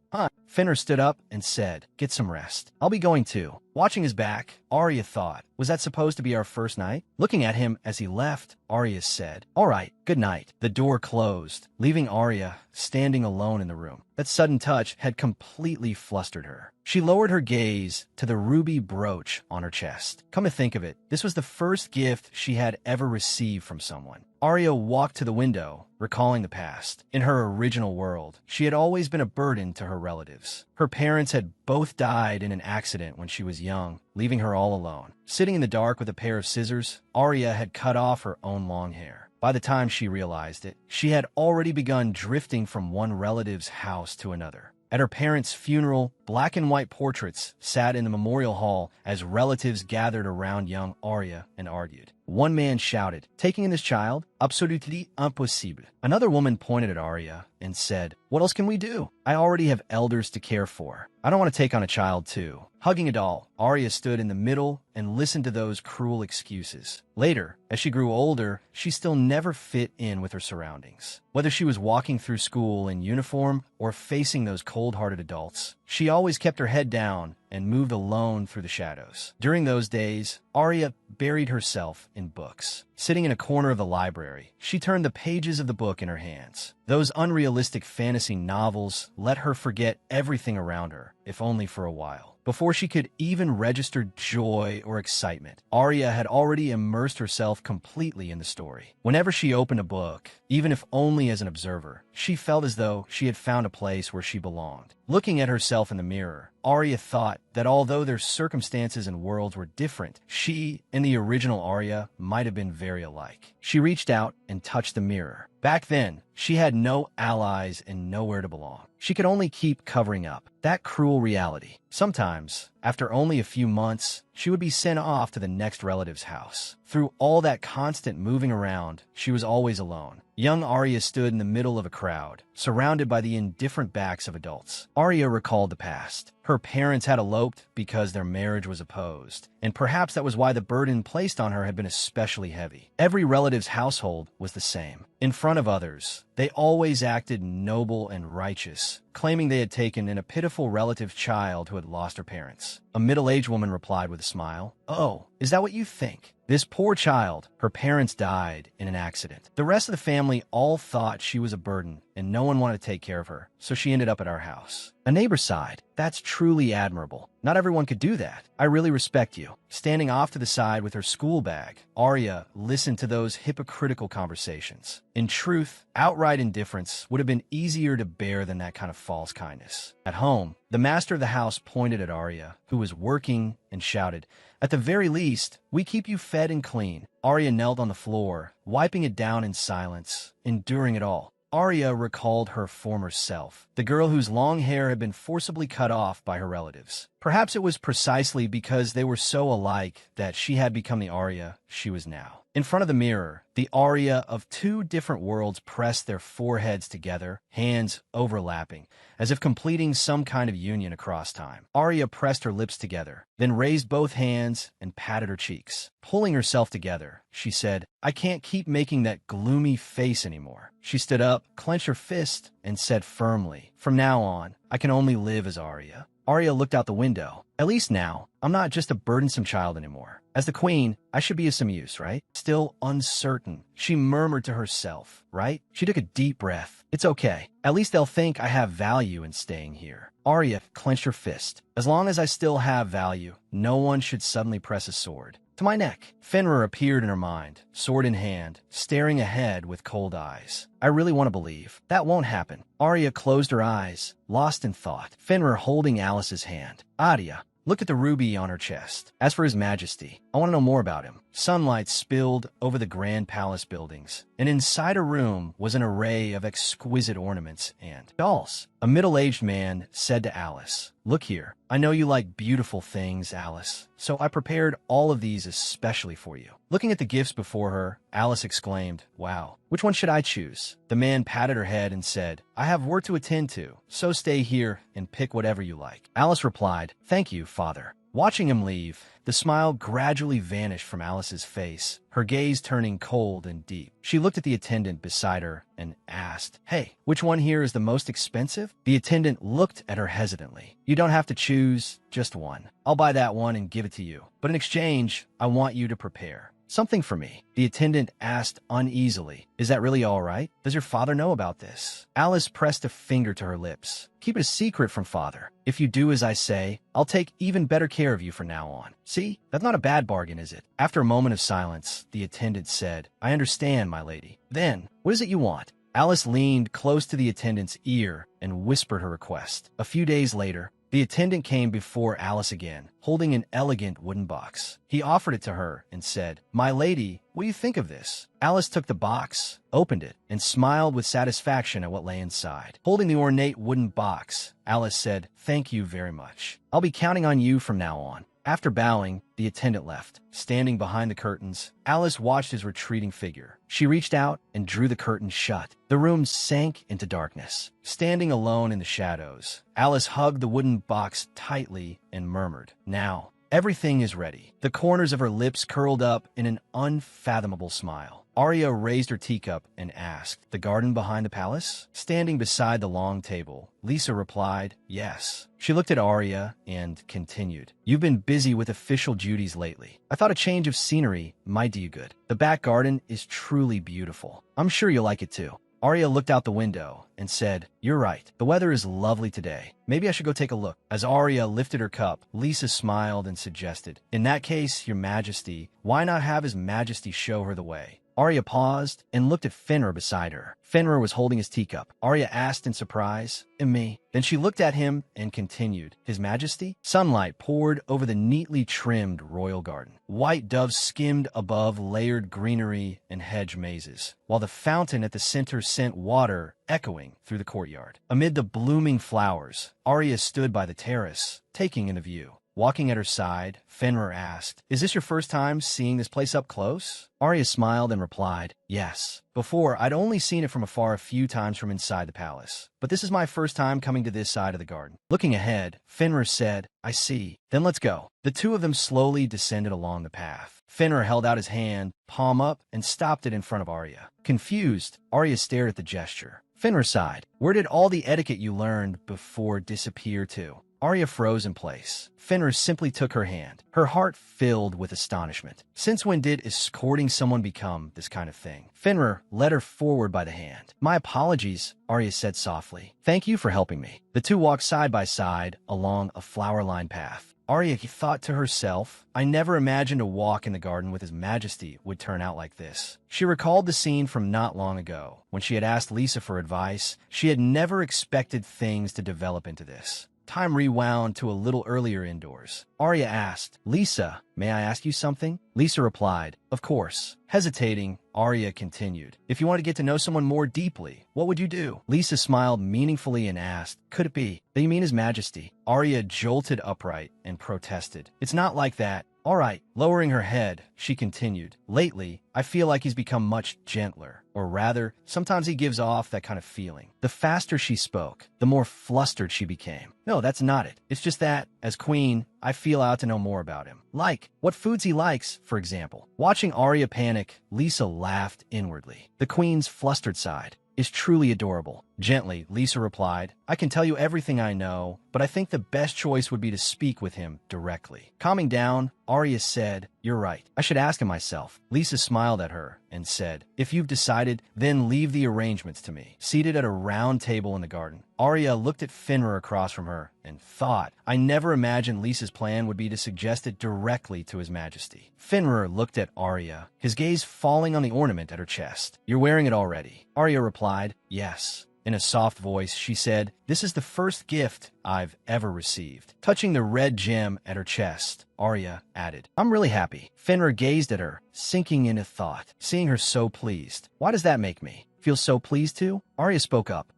Speaker 1: Fenra stood up and said, "Get some rest. I'll be going too." Watching his back, Arya thought, was that supposed to be our first night? Looking at him as he left, Arya said, "All right, good night." The door closed, leaving Arya standing alone in the room. That sudden touch had completely flustered her. She lowered her gaze to the ruby brooch on her chest. Come to think of it, this was the first gift she had ever received from someone. Arya walked to the window, recalling the past. In her original world, she had always been a burden to her relatives. Her parents had both died in an accident when she was young, leaving her all alone. Sitting in the dark with a pair of scissors, Arya had cut off her own long hair. By the time she realized it, she had already begun drifting from one relative's house to another. At her parents' funeral, black and white portraits sat in the memorial hall as relatives gathered around young Arya and argued. One man shouted, taking in this child? Absolutely impossible. Another woman pointed at Arya and said, what else can we do? I already have elders to care for. I don't want to take on a child too. Hugging a doll, Arya stood in the middle and listened to those cruel excuses. Later, as she grew older, she still never fit in with her surroundings. Whether she was walking through school in uniform or facing those cold-hearted adults, she always kept her head down and moved alone through the shadows. During those days, Arya buried herself in books. Sitting in a corner of the library, she turned the pages of the book in her hands. Those unrealistic fantasy novels let her forget everything around her, if only for a while. Before she could even register joy or excitement, Arya had already immersed herself completely in the story. Whenever she opened a book, even if only as an observer, she felt as though she had found a place where she belonged. Looking at herself in the mirror, Arya thought that although their circumstances and worlds were different, she and the original Arya might have been very alike. She reached out and touched the mirror. Back then, she had no allies and nowhere to belong. She could only keep covering up that cruel reality. Sometimes, after only a few months, she would be sent off to the next relative's house. Through all that constant moving around, she was always alone. Young Arya stood in the middle of a crowd, surrounded by the indifferent backs of adults. Arya recalled the past. Her parents had eloped because their marriage was opposed, and perhaps that was why the burden placed on her had been especially heavy. Every relative's household was the same. In front of others, they always acted noble and righteous, claiming they had taken in a pitiful relative child who had lost her parents. A middle-aged woman replied with a smile, "Oh, is that what you think? This poor child, her parents died in an accident. The rest of the family all thought she was a burden, and no one wanted to take care of her, so she ended up at our house." A neighbor sighed, "That's truly admirable. Not everyone could do that. I really respect you." Standing off to the side with her school bag, Arya listened to those hypocritical conversations. In truth, outright indifference would have been easier to bear than that kind of false kindness. At home, the master of the house pointed at Arya, who was working, and shouted, "At the very least, we keep you fed and clean." Arya knelt on the floor, wiping it down in silence, enduring it all. Arya recalled her former self, the girl whose long hair had been forcibly cut off by her relatives. Perhaps it was precisely because they were so alike that she had become the Arya she was now. In front of the mirror, the Arya of two different worlds pressed their foreheads together, hands overlapping, as if completing some kind of union across time. Arya pressed her lips together, then raised both hands and patted her cheeks. Pulling herself together, she said, "I can't keep making that gloomy face anymore." She stood up, clenched her fist, and said firmly, "From now on, I can only live as Arya." Arya looked out the window. "At least now, I'm not just a burdensome child anymore. As the queen, I should be of some use, right?" Still uncertain, she murmured to herself, "Right?" She took a deep breath. "It's okay. At least they'll think I have value in staying here." Arya clenched her fist. "As long as I still have value, no one should suddenly press a sword to my neck." Fenra appeared in her mind, sword in hand, staring ahead with cold eyes. "I really want to believe. That won't happen." Arya closed her eyes, lost in thought. Fenra holding Alice's hand. "Arya, look at the ruby on her chest. As for His Majesty, I want to know more about him." Sunlight spilled over the grand palace buildings, and inside a room was an array of exquisite ornaments and dolls. A middle-aged man said to Alice, "Look here. I know you like beautiful things, Alice, so I prepared all of these especially for you." Looking at the gifts before her, Alice exclaimed, "Wow, which one should I choose?" The man patted her head and said, "I have work to attend to, so stay here and pick whatever you like." Alice replied, "Thank you, Father." Watching him leave, the smile gradually vanished from Alice's face, her gaze turning cold and deep. She looked at the attendant beside her and asked, "Hey, which one here is the most expensive?" The attendant looked at her hesitantly. "You don't have to choose, just one. I'll buy that one and give it to you. But in exchange, I want you to prepare something for me." The attendant asked uneasily, "Is that really all right? Does your father know about this?" Alice pressed a finger to her lips. "Keep it a secret from Father. If you do as I say, I'll take even better care of you from now on. See, that's not a bad bargain, is it?" After a moment of silence, the attendant said, "I understand, my lady. Then, what is it you want?" Alice leaned close to the attendant's ear and whispered her request. A few days later, the attendant came before Alice again, holding an elegant wooden box. He offered it to her and said, "My lady, what do you think of this?" Alice took the box, opened it, and smiled with satisfaction at what lay inside. Holding the ornate wooden box, Alice said, "Thank you very much. I'll be counting on you from now on." After bowing, the attendant left. Standing behind the curtains, Alice watched his retreating figure. She reached out and drew the curtain shut. The room sank into darkness. Standing alone in the shadows, Alice hugged the wooden box tightly and murmured, "Now, everything is ready." The corners of her lips curled up in an unfathomable smile. Arya raised her teacup and asked, "The garden behind the palace?" Standing beside the long table, Lisa replied, "Yes." She looked at Arya and continued, "You've been busy with official duties lately. I thought a change of scenery might do you good. The back garden is truly beautiful. I'm sure you'll like it too." Arya looked out the window and said, "You're right. The weather is lovely today. Maybe I should go take a look." As Arya lifted her cup, Lisa smiled and suggested, "In that case, Your Majesty, why not have His Majesty show her the way?" Arya paused and looked at Fenra beside her. Fenra was holding his teacup. Arya asked in surprise, "And me?" Then she looked at him and continued, "His Majesty?" Sunlight poured over the neatly trimmed royal garden. White doves skimmed above layered greenery and hedge mazes, while the fountain at the center sent water echoing through the courtyard. Amid the blooming flowers, Arya stood by the terrace, taking in the view. Walking at her side, Fenra asked, "Is this your first time seeing this place up close?" Arya smiled and replied, "Yes. Before, I'd only seen it from afar a few times from inside the palace. But this is my first time coming to this side of the garden." Looking ahead, Fenra said, "I see. Then let's go." The two of them slowly descended along the path. Fenra held out his hand, palm up, and stopped it in front of Arya. Confused, Arya stared at the gesture. Fenra sighed. "Where did all the etiquette you learned before disappear to?" Arya froze in place. Fenra simply took her hand, her heart filled with astonishment. Since when did escorting someone become this kind of thing? Fenra led her forward by the hand. "My apologies," Arya said softly. "Thank you for helping me." The two walked side by side along a flower-lined path. Arya thought to herself, "I never imagined a walk in the garden with His Majesty would turn out like this." She recalled the scene from not long ago. When she had asked Lisa for advice, she had never expected things to develop into this. Time rewound to a little earlier indoors. Arya asked, "Lisa, may I ask you something?" Lisa replied, "Of course." Hesitating, Arya continued, "If you want to get to know someone more deeply, what would you do?" Lisa smiled meaningfully and asked, "Could it be that you mean His Majesty?" Arya jolted upright and protested, "It's not like that." "All right." Lowering her head, she continued, "Lately, I feel like he's become much gentler. Or rather, sometimes he gives off that kind of feeling." The faster she spoke, the more flustered she became. "No, that's not it. It's just that, as queen, I feel I ought to know more about him. Like, what foods he likes, for example." Watching Arya panic, Lisa laughed inwardly. The queen's flustered side is truly adorable. Gently, Lisa replied, "I can tell you everything I know, but I think the best choice would be to speak with him directly." Calming down, Arya said, "You're right. I should ask him myself." Lisa smiled at her and said, "If you've decided, then leave the arrangements to me." Seated at a round table in the garden, Arya looked at Fenra across from her and thought, "I never imagined Lisa's plan would be to suggest it directly to His Majesty." Fenra looked at Arya, his gaze falling on the ornament at her chest. "You're wearing it already." Arya replied, "Yes." In a soft voice, she said, "This is the first gift I've ever received." Touching the red gem at her chest, Arya added, "I'm really happy." Fenra gazed at her, sinking into thought, seeing her so pleased. "Why does that make me feel so pleased too?" Arya spoke up.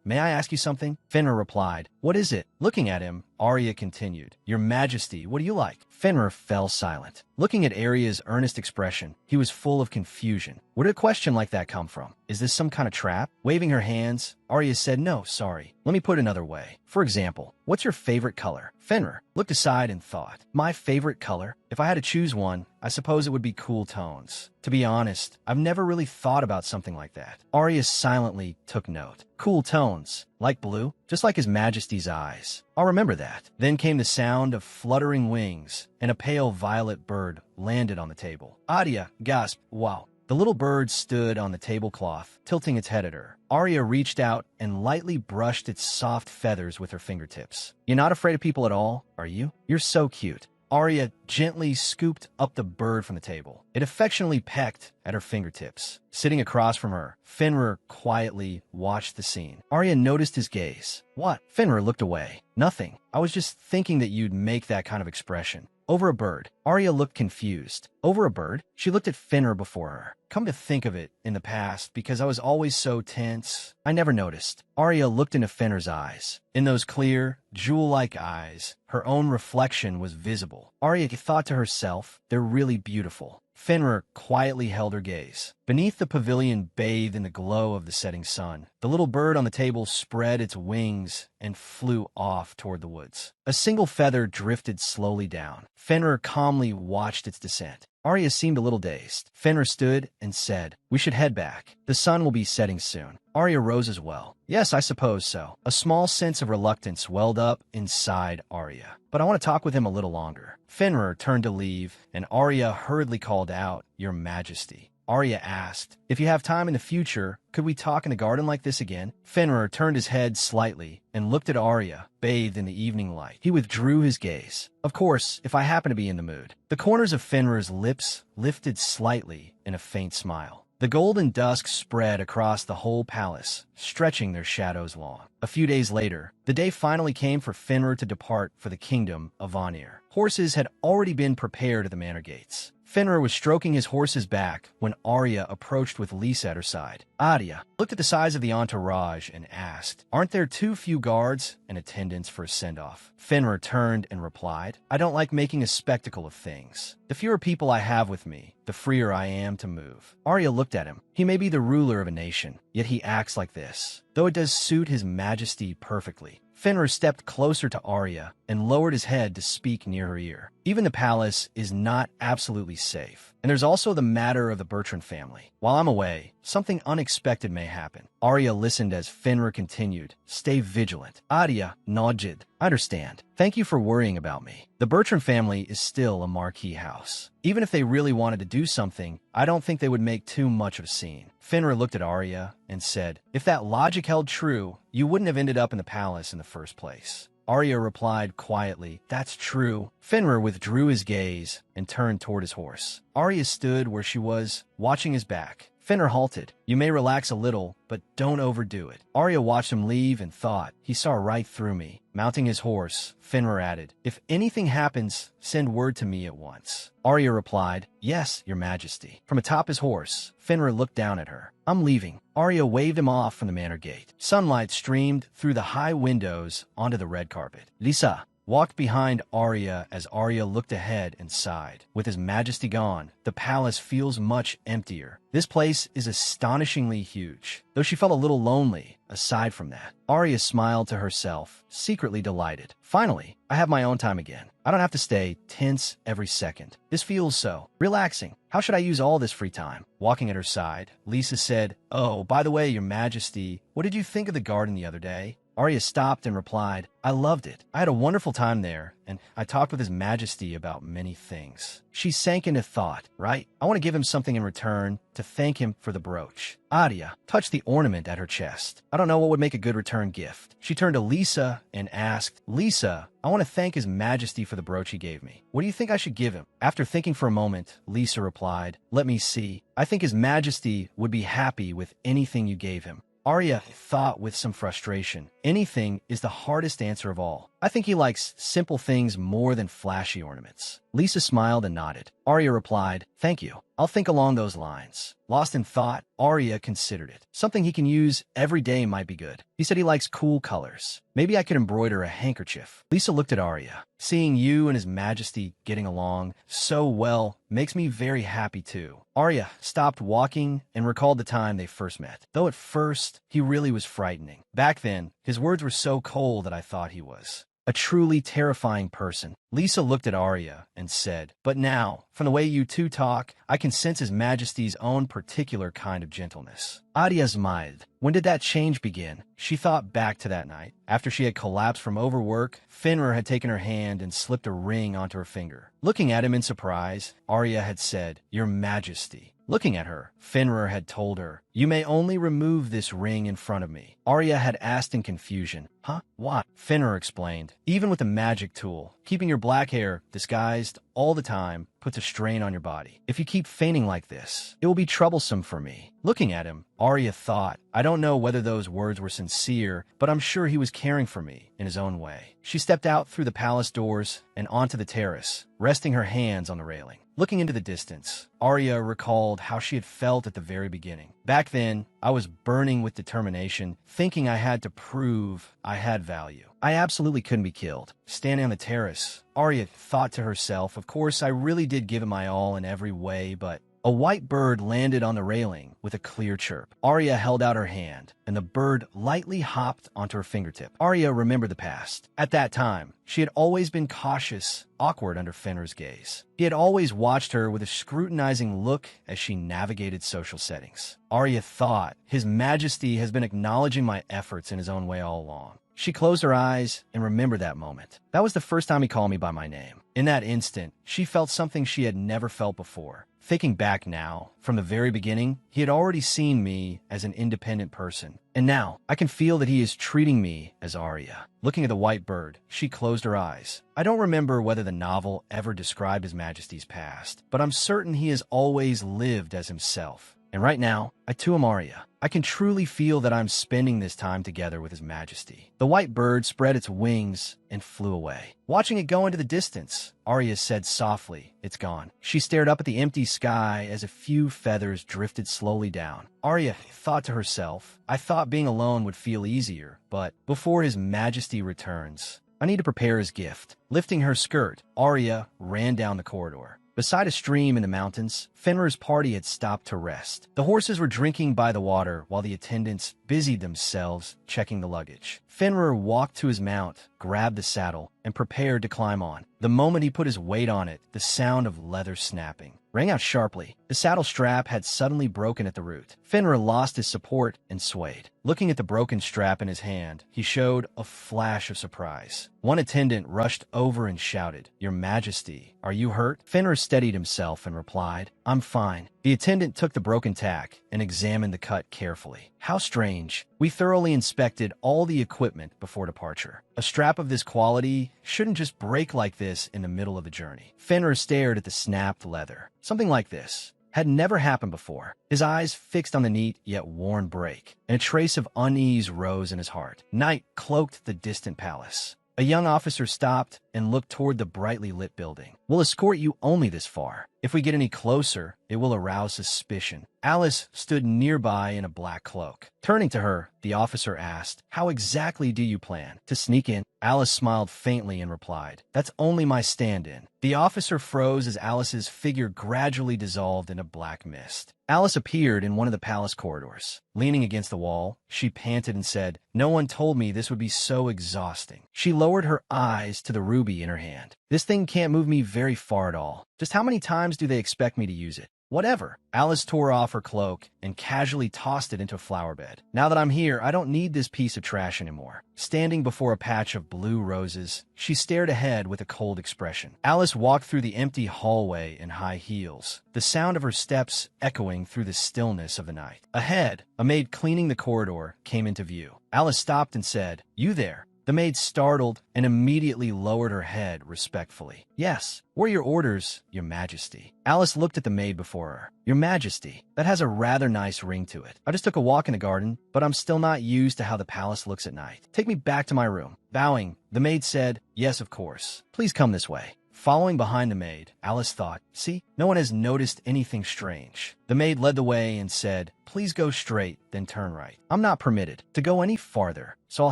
Speaker 1: May I ask you something?" Fenra replied, "What is it?" Looking at him, Arya continued, "Your Majesty, what do you like?" Fenra fell silent. Looking at Arya's earnest expression, he was full of confusion. Where did a question like that come from? Is this some kind of trap? Waving her hands, Arya said, "No, sorry. Let me put it another way. For example, what's your favorite color?" Fenra looked aside and thought, "My favorite color? If I had to choose one, I suppose it would be cool tones. To be honest, I've never really thought about something like that." Arya silently took note. Cool tones, like blue, just like His Majesty's eyes. "I'll remember that." Then came the sound of fluttering wings, and a pale violet bird landed on the table. Arya gasped, "Wow." The little bird stood on the tablecloth, tilting its head at her. Arya reached out and lightly brushed its soft feathers with her fingertips. "You're not afraid of people at all, are you? You're so cute." Arya gently scooped up the bird from the table. It affectionately pecked at her fingertips. Sitting across from her, Fenra quietly watched the scene. Arya noticed his gaze. "What?" Fenra looked away. "Nothing. I was just thinking that you'd make that kind of expression." Over a bird. Arya looked confused. Over a bird? She looked at Fenra before her. Come to think of it, in the past, because I was always so tense, I never noticed. Arya looked into Fenra's eyes. In those clear, jewel-like eyes, her own reflection was visible. Arya thought to herself, they're really beautiful. Fenra quietly held her gaze. Beneath the pavilion bathed in the glow of the setting sun, the little bird on the table spread its wings and flew off toward the woods. A single feather drifted slowly down. Fenra calmly watched its descent. Arya seemed a little dazed. Fenra stood and said, "We should head back. The sun will be setting soon." Arya rose as well. "Yes, I suppose so." A small sense of reluctance welled up inside Arya. "But I want to talk with him a little longer." Fenra turned to leave, and Arya hurriedly called out, "Your Majesty." Arya asked, "If you have time in the future, could we talk in the garden like this again?" Fenrir turned his head slightly and looked at Arya, bathed in the evening light. He withdrew his gaze. "Of course, if I happen to be in the mood." The corners of Fenrir's lips lifted slightly in a faint smile. The golden dusk spread across the whole palace, stretching their shadows long. A few days later, the day finally came for Fenrir to depart for the kingdom of Vanir. Horses had already been prepared at the manor gates. Fenrir was stroking his horse's back when Arya approached with Lisa at her side. Arya looked at the size of the entourage and asked, "Aren't there too few guards and attendants for a send-off?" Fenrir turned and replied, "I don't like making a spectacle of things. The fewer people I have with me, the freer I am to move." Arya looked at him. He may be the ruler of a nation, yet he acts like this, though it does suit his majesty perfectly. Fenrir stepped closer to Arya and lowered his head to speak near her ear. "Even the palace is not absolutely safe. And there's also the matter of the Bertrren family. While I'm away, something unexpected may happen." Arya listened as Fenrir continued, "Stay vigilant." Arya nodded. "I understand. Thank you for worrying about me. The Bertrren family is still a marquee house. Even if they really wanted to do something, I don't think they would make too much of a scene." Fenrir looked at Arya and said, "If that logic held true, you wouldn't have ended up in the palace in the first place." Arya replied quietly, "That's true." Fenrir withdrew his gaze and turned toward his horse. Arya stood where she was, watching his back. Fenrir halted. "You may relax a little, but don't overdo it." Arya watched him leave and thought, "He saw right through me." Mounting his horse, Fenrir added, "If anything happens, send word to me at once." Arya replied, "Yes, your majesty." From atop his horse, Fenrir looked down at her. "I'm leaving." Arya waved him off from the manor gate. Sunlight streamed through the high windows onto the red carpet. Lisa walked behind Arya as Arya looked ahead and sighed. With his majesty gone, the palace feels much emptier. This place is astonishingly huge, though she felt a little lonely aside from that. Arya smiled to herself, secretly delighted. "Finally, I have my own time again. I don't have to stay tense every second. This feels so relaxing. How should I use all this free time?" Walking at her side, Lisa said, "Oh, by the way, your majesty, what did you think of the garden the other day?" Arya stopped and replied, "I loved it. I had a wonderful time there, and I talked with his majesty about many things." She sank into thought. "Right, I want to give him something in return to thank him for the brooch." Arya touched the ornament at her chest. "I don't know what would make a good return gift." She turned to Lisa and asked, "Lisa, I want to thank his majesty for the brooch he gave me. What do you think I should give him?" After thinking for a moment, Lisa replied, "Let me see. I think his majesty would be happy with anything you gave him." Arya thought with some frustration. Anything is the hardest answer of all. "I think he likes simple things more than flashy ornaments." Lisa smiled and nodded. Arya replied, "Thank you. I'll think along those lines." Lost in thought, Arya considered it. Something he can use every day might be good. He said he likes cool colors. Maybe I could embroider a handkerchief. Lisa looked at Arya. "Seeing you and his majesty getting along so well makes me very happy too." Arya stopped walking and recalled the time they first met. Though at first, he really was frightening. Back then, his words were so cold that I thought he was a truly terrifying person. Lisa looked at Arya and said, "But now, from the way you two talk, I can sense his majesty's own particular kind of gentleness." Arya smiled. When did that change begin? She thought back to that night. After she had collapsed from overwork, Fenrir had taken her hand and slipped a ring onto her finger. Looking at him in surprise, Arya had said, "Your majesty." Looking at her, Fenra had told her, "You may only remove this ring in front of me." Arya had asked in confusion, "Huh? What?" Fenra explained, "Even with a magic tool, keeping your black hair disguised all the time puts a strain on your body. If you keep feigning like this, it will be troublesome for me." Looking at him, Arya thought, I don't know whether those words were sincere, but I'm sure he was caring for me in his own way. She stepped out through the palace doors and onto the terrace, resting her hands on the railing. Looking into the distance, Arya recalled how she had felt at the very beginning. Back then, I was burning with determination, thinking I had to prove I had value. I absolutely couldn't be killed. Standing on the terrace, Arya thought to herself, of course, I really did give it my all in every way, but a white bird landed on the railing with a clear chirp. Arya held out her hand, and the bird lightly hopped onto her fingertip. Arya remembered the past. At that time, she had always been cautious, awkward under Fenra's gaze. He had always watched her with a scrutinizing look as she navigated social settings. Arya thought, His Majesty has been acknowledging my efforts in his own way all along. She closed her eyes and remembered that moment. That was the first time he called me by my name. In that instant, she felt something she had never felt before. Thinking back now, from the very beginning, he had already seen me as an independent person. And now, I can feel that he is treating me as Arya. Looking at the white bird, she closed her eyes. I don't remember whether the novel ever described His Majesty's past, but I'm certain he has always lived as himself. And right now, I too am Arya. I can truly feel that I'm spending this time together with His Majesty. The white bird spread its wings and flew away. Watching it go into the distance, Arya said softly, "It's gone." She stared up at the empty sky as a few feathers drifted slowly down. Arya thought to herself, I thought being alone would feel easier, but before His Majesty returns, I need to prepare his gift. Lifting her skirt, Arya ran down the corridor. Beside a stream in the mountains, Fenra's party had stopped to rest. The horses were drinking by the water while the attendants busied themselves checking the luggage. Fenra walked to his mount, grabbed the saddle, and prepared to climb on. The moment he put his weight on it, the sound of leather snapping rang out sharply. The saddle strap had suddenly broken at the root. Fenra lost his support and swayed. Looking at the broken strap in his hand, he showed a flash of surprise. One attendant rushed over and shouted, "Your Majesty, are you hurt?" Fenra steadied himself and replied, "I'm fine." The attendant took the broken tack and examined the cut carefully. How strange. We thoroughly inspected all the equipment before departure. A strap of this quality shouldn't just break like this in the middle of the journey. Fenra stared at the snapped leather. Something like this had never happened before. His eyes fixed on the neat yet worn break, and a trace of unease rose in his heart. Night cloaked the distant palace. A young officer stopped and looked toward the brightly lit building. "We'll escort you only this far. If we get any closer, it will arouse suspicion." Alice stood nearby in a black cloak. Turning to her, the officer asked, "How exactly do you plan to sneak in?" Alice smiled faintly and replied, "That's only my stand-in." The officer froze as Alice's figure gradually dissolved into black mist. Alice appeared in one of the palace corridors. Leaning against the wall, she panted and said, "No one told me this would be so exhausting." She lowered her eyes to the ruby in her hand. "This thing can't move me very far at all. Just how many times do they expect me to use it?" "Whatever." Alice tore off her cloak and casually tossed it into a flower bed. "Now that I'm here, I don't need this piece of trash anymore." Standing before a patch of blue roses, she stared ahead with a cold expression. Alice walked through the empty hallway in high heels, the sound of her steps echoing through the stillness of the night. Ahead, a maid cleaning the corridor came into view. Alice stopped and said, "You there?" The maid startled and immediately lowered her head respectfully. "Yes, what are your orders, Your Majesty?" Alice looked at the maid before her. "Your Majesty, that has a rather nice ring to it. I just took a walk in the garden, but I'm still not used to how the palace looks at night. Take me back to my room." Bowing, the maid said, "Yes, of course. Please come this way." Following behind the maid, Alice thought, "See, no one has noticed anything strange." The maid led the way and said, "Please go straight, then turn right. I'm not permitted to go any farther, so I'll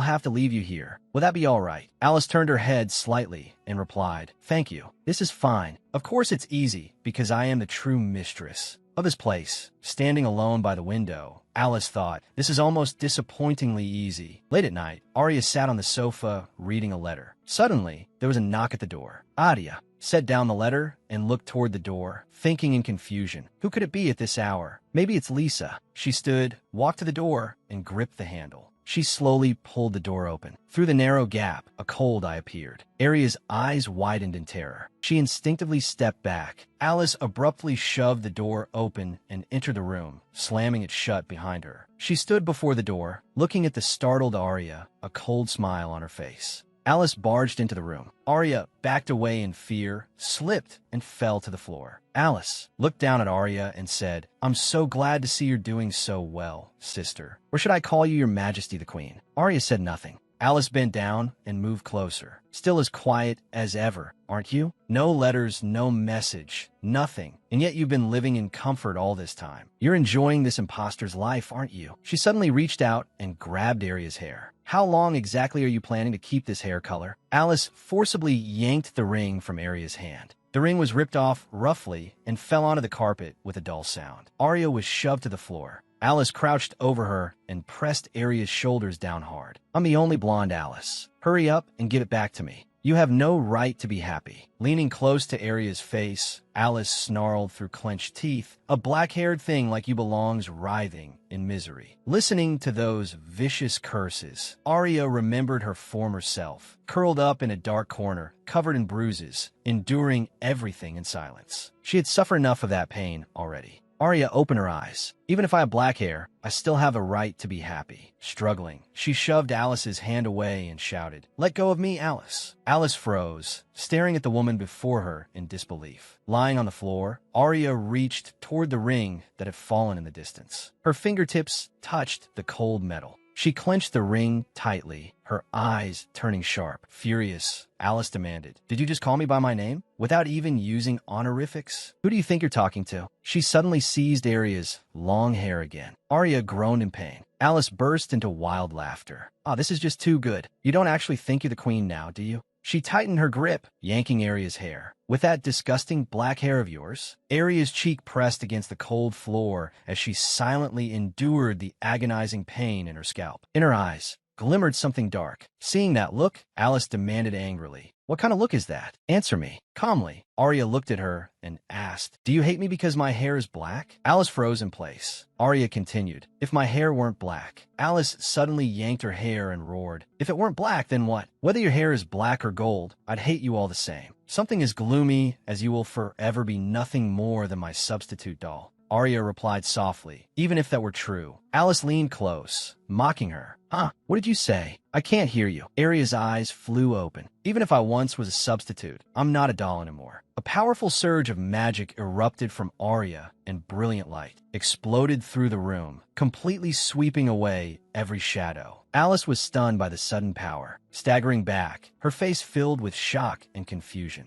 Speaker 1: have to leave you here. Will that be all right?" Alice turned her head slightly and replied, "Thank you. This is fine. Of course it's easy, because I am the true mistress of this place." Standing alone by the window, Alice thought, "This is almost disappointingly easy." Late at night, Arya sat on the sofa reading a letter. Suddenly, there was a knock at the door. Arya set down the letter and looked toward the door, thinking in confusion. Who could it be at this hour? Maybe it's Lisa. She stood, walked to the door, and gripped the handle. She slowly pulled the door open. Through the narrow gap, a cold eye appeared. Arya's eyes widened in terror. She instinctively stepped back. Alice abruptly shoved the door open and entered the room, slamming it shut behind her. She stood before the door, looking at the startled Arya, a cold smile on her face. Alice barged into the room. Arya backed away in fear, slipped, and fell to the floor. Alice looked down at Arya and said, "I'm so glad to see you're doing so well, sister. Or should I call you Your Majesty the Queen?" Arya said nothing. Alice bent down and moved closer. "Still as quiet as ever, aren't you? No letters, no message, nothing. And yet you've been living in comfort all this time. You're enjoying this imposter's life, aren't you?" She suddenly reached out and grabbed Arya's hair. "How long exactly are you planning to keep this hair color?" Alice forcibly yanked the ring from Arya's hand. The ring was ripped off roughly and fell onto the carpet with a dull sound. Arya was shoved to the floor. Alice crouched over her and pressed Arya's shoulders down hard. "I'm the only blonde, Alice. Hurry up and give it back to me. You have no right to be happy." Leaning close to Arya's face, Alice snarled through clenched teeth, "A black-haired thing like you belongs writhing in misery." Listening to those vicious curses, Arya remembered her former self, curled up in a dark corner, covered in bruises, enduring everything in silence. She had suffered enough of that pain already. Arya opened her eyes. "Even if I have black hair, I still have a right to be happy." Struggling, she shoved Alice's hand away and shouted, "Let go of me, Alice." Alice froze, staring at the woman before her in disbelief. Lying on the floor, Arya reached toward the ring that had fallen in the distance. Her fingertips touched the cold metal. She clenched the ring tightly, her eyes turning sharp. Furious, Alice demanded, "Did you just call me by my name? Without even using honorifics? Who do you think you're talking to?" She suddenly seized Arya's long hair again. Arya groaned in pain. Alice burst into wild laughter. "Ah, this is just too good. You don't actually think you're the queen now, do you?" She tightened her grip, yanking Arya's hair. "With that disgusting black hair of yours?" Arya's cheek pressed against the cold floor as she silently endured the agonizing pain in her scalp. In her eyes glimmered something dark. Seeing that look, Alice demanded angrily, "What kind of look is that? Answer me." Calmly, Arya looked at her and asked, "Do you hate me because my hair is black?" Alice froze in place. Arya continued, "If my hair weren't black." Alice suddenly yanked her hair and roared, "If it weren't black, then what? Whether your hair is black or gold, I'd hate you all the same. Something as gloomy as you will forever be nothing more than my substitute doll." Arya replied softly, "Even if that were true." Alice leaned close, mocking her. "Huh? What did you say? I can't hear you." Arya's eyes flew open. "Even if I once was a substitute, I'm not a doll anymore." A powerful surge of magic erupted from Arya, and brilliant light exploded through the room, completely sweeping away every shadow. Alice was stunned by the sudden power. Staggering back, her face filled with shock and confusion.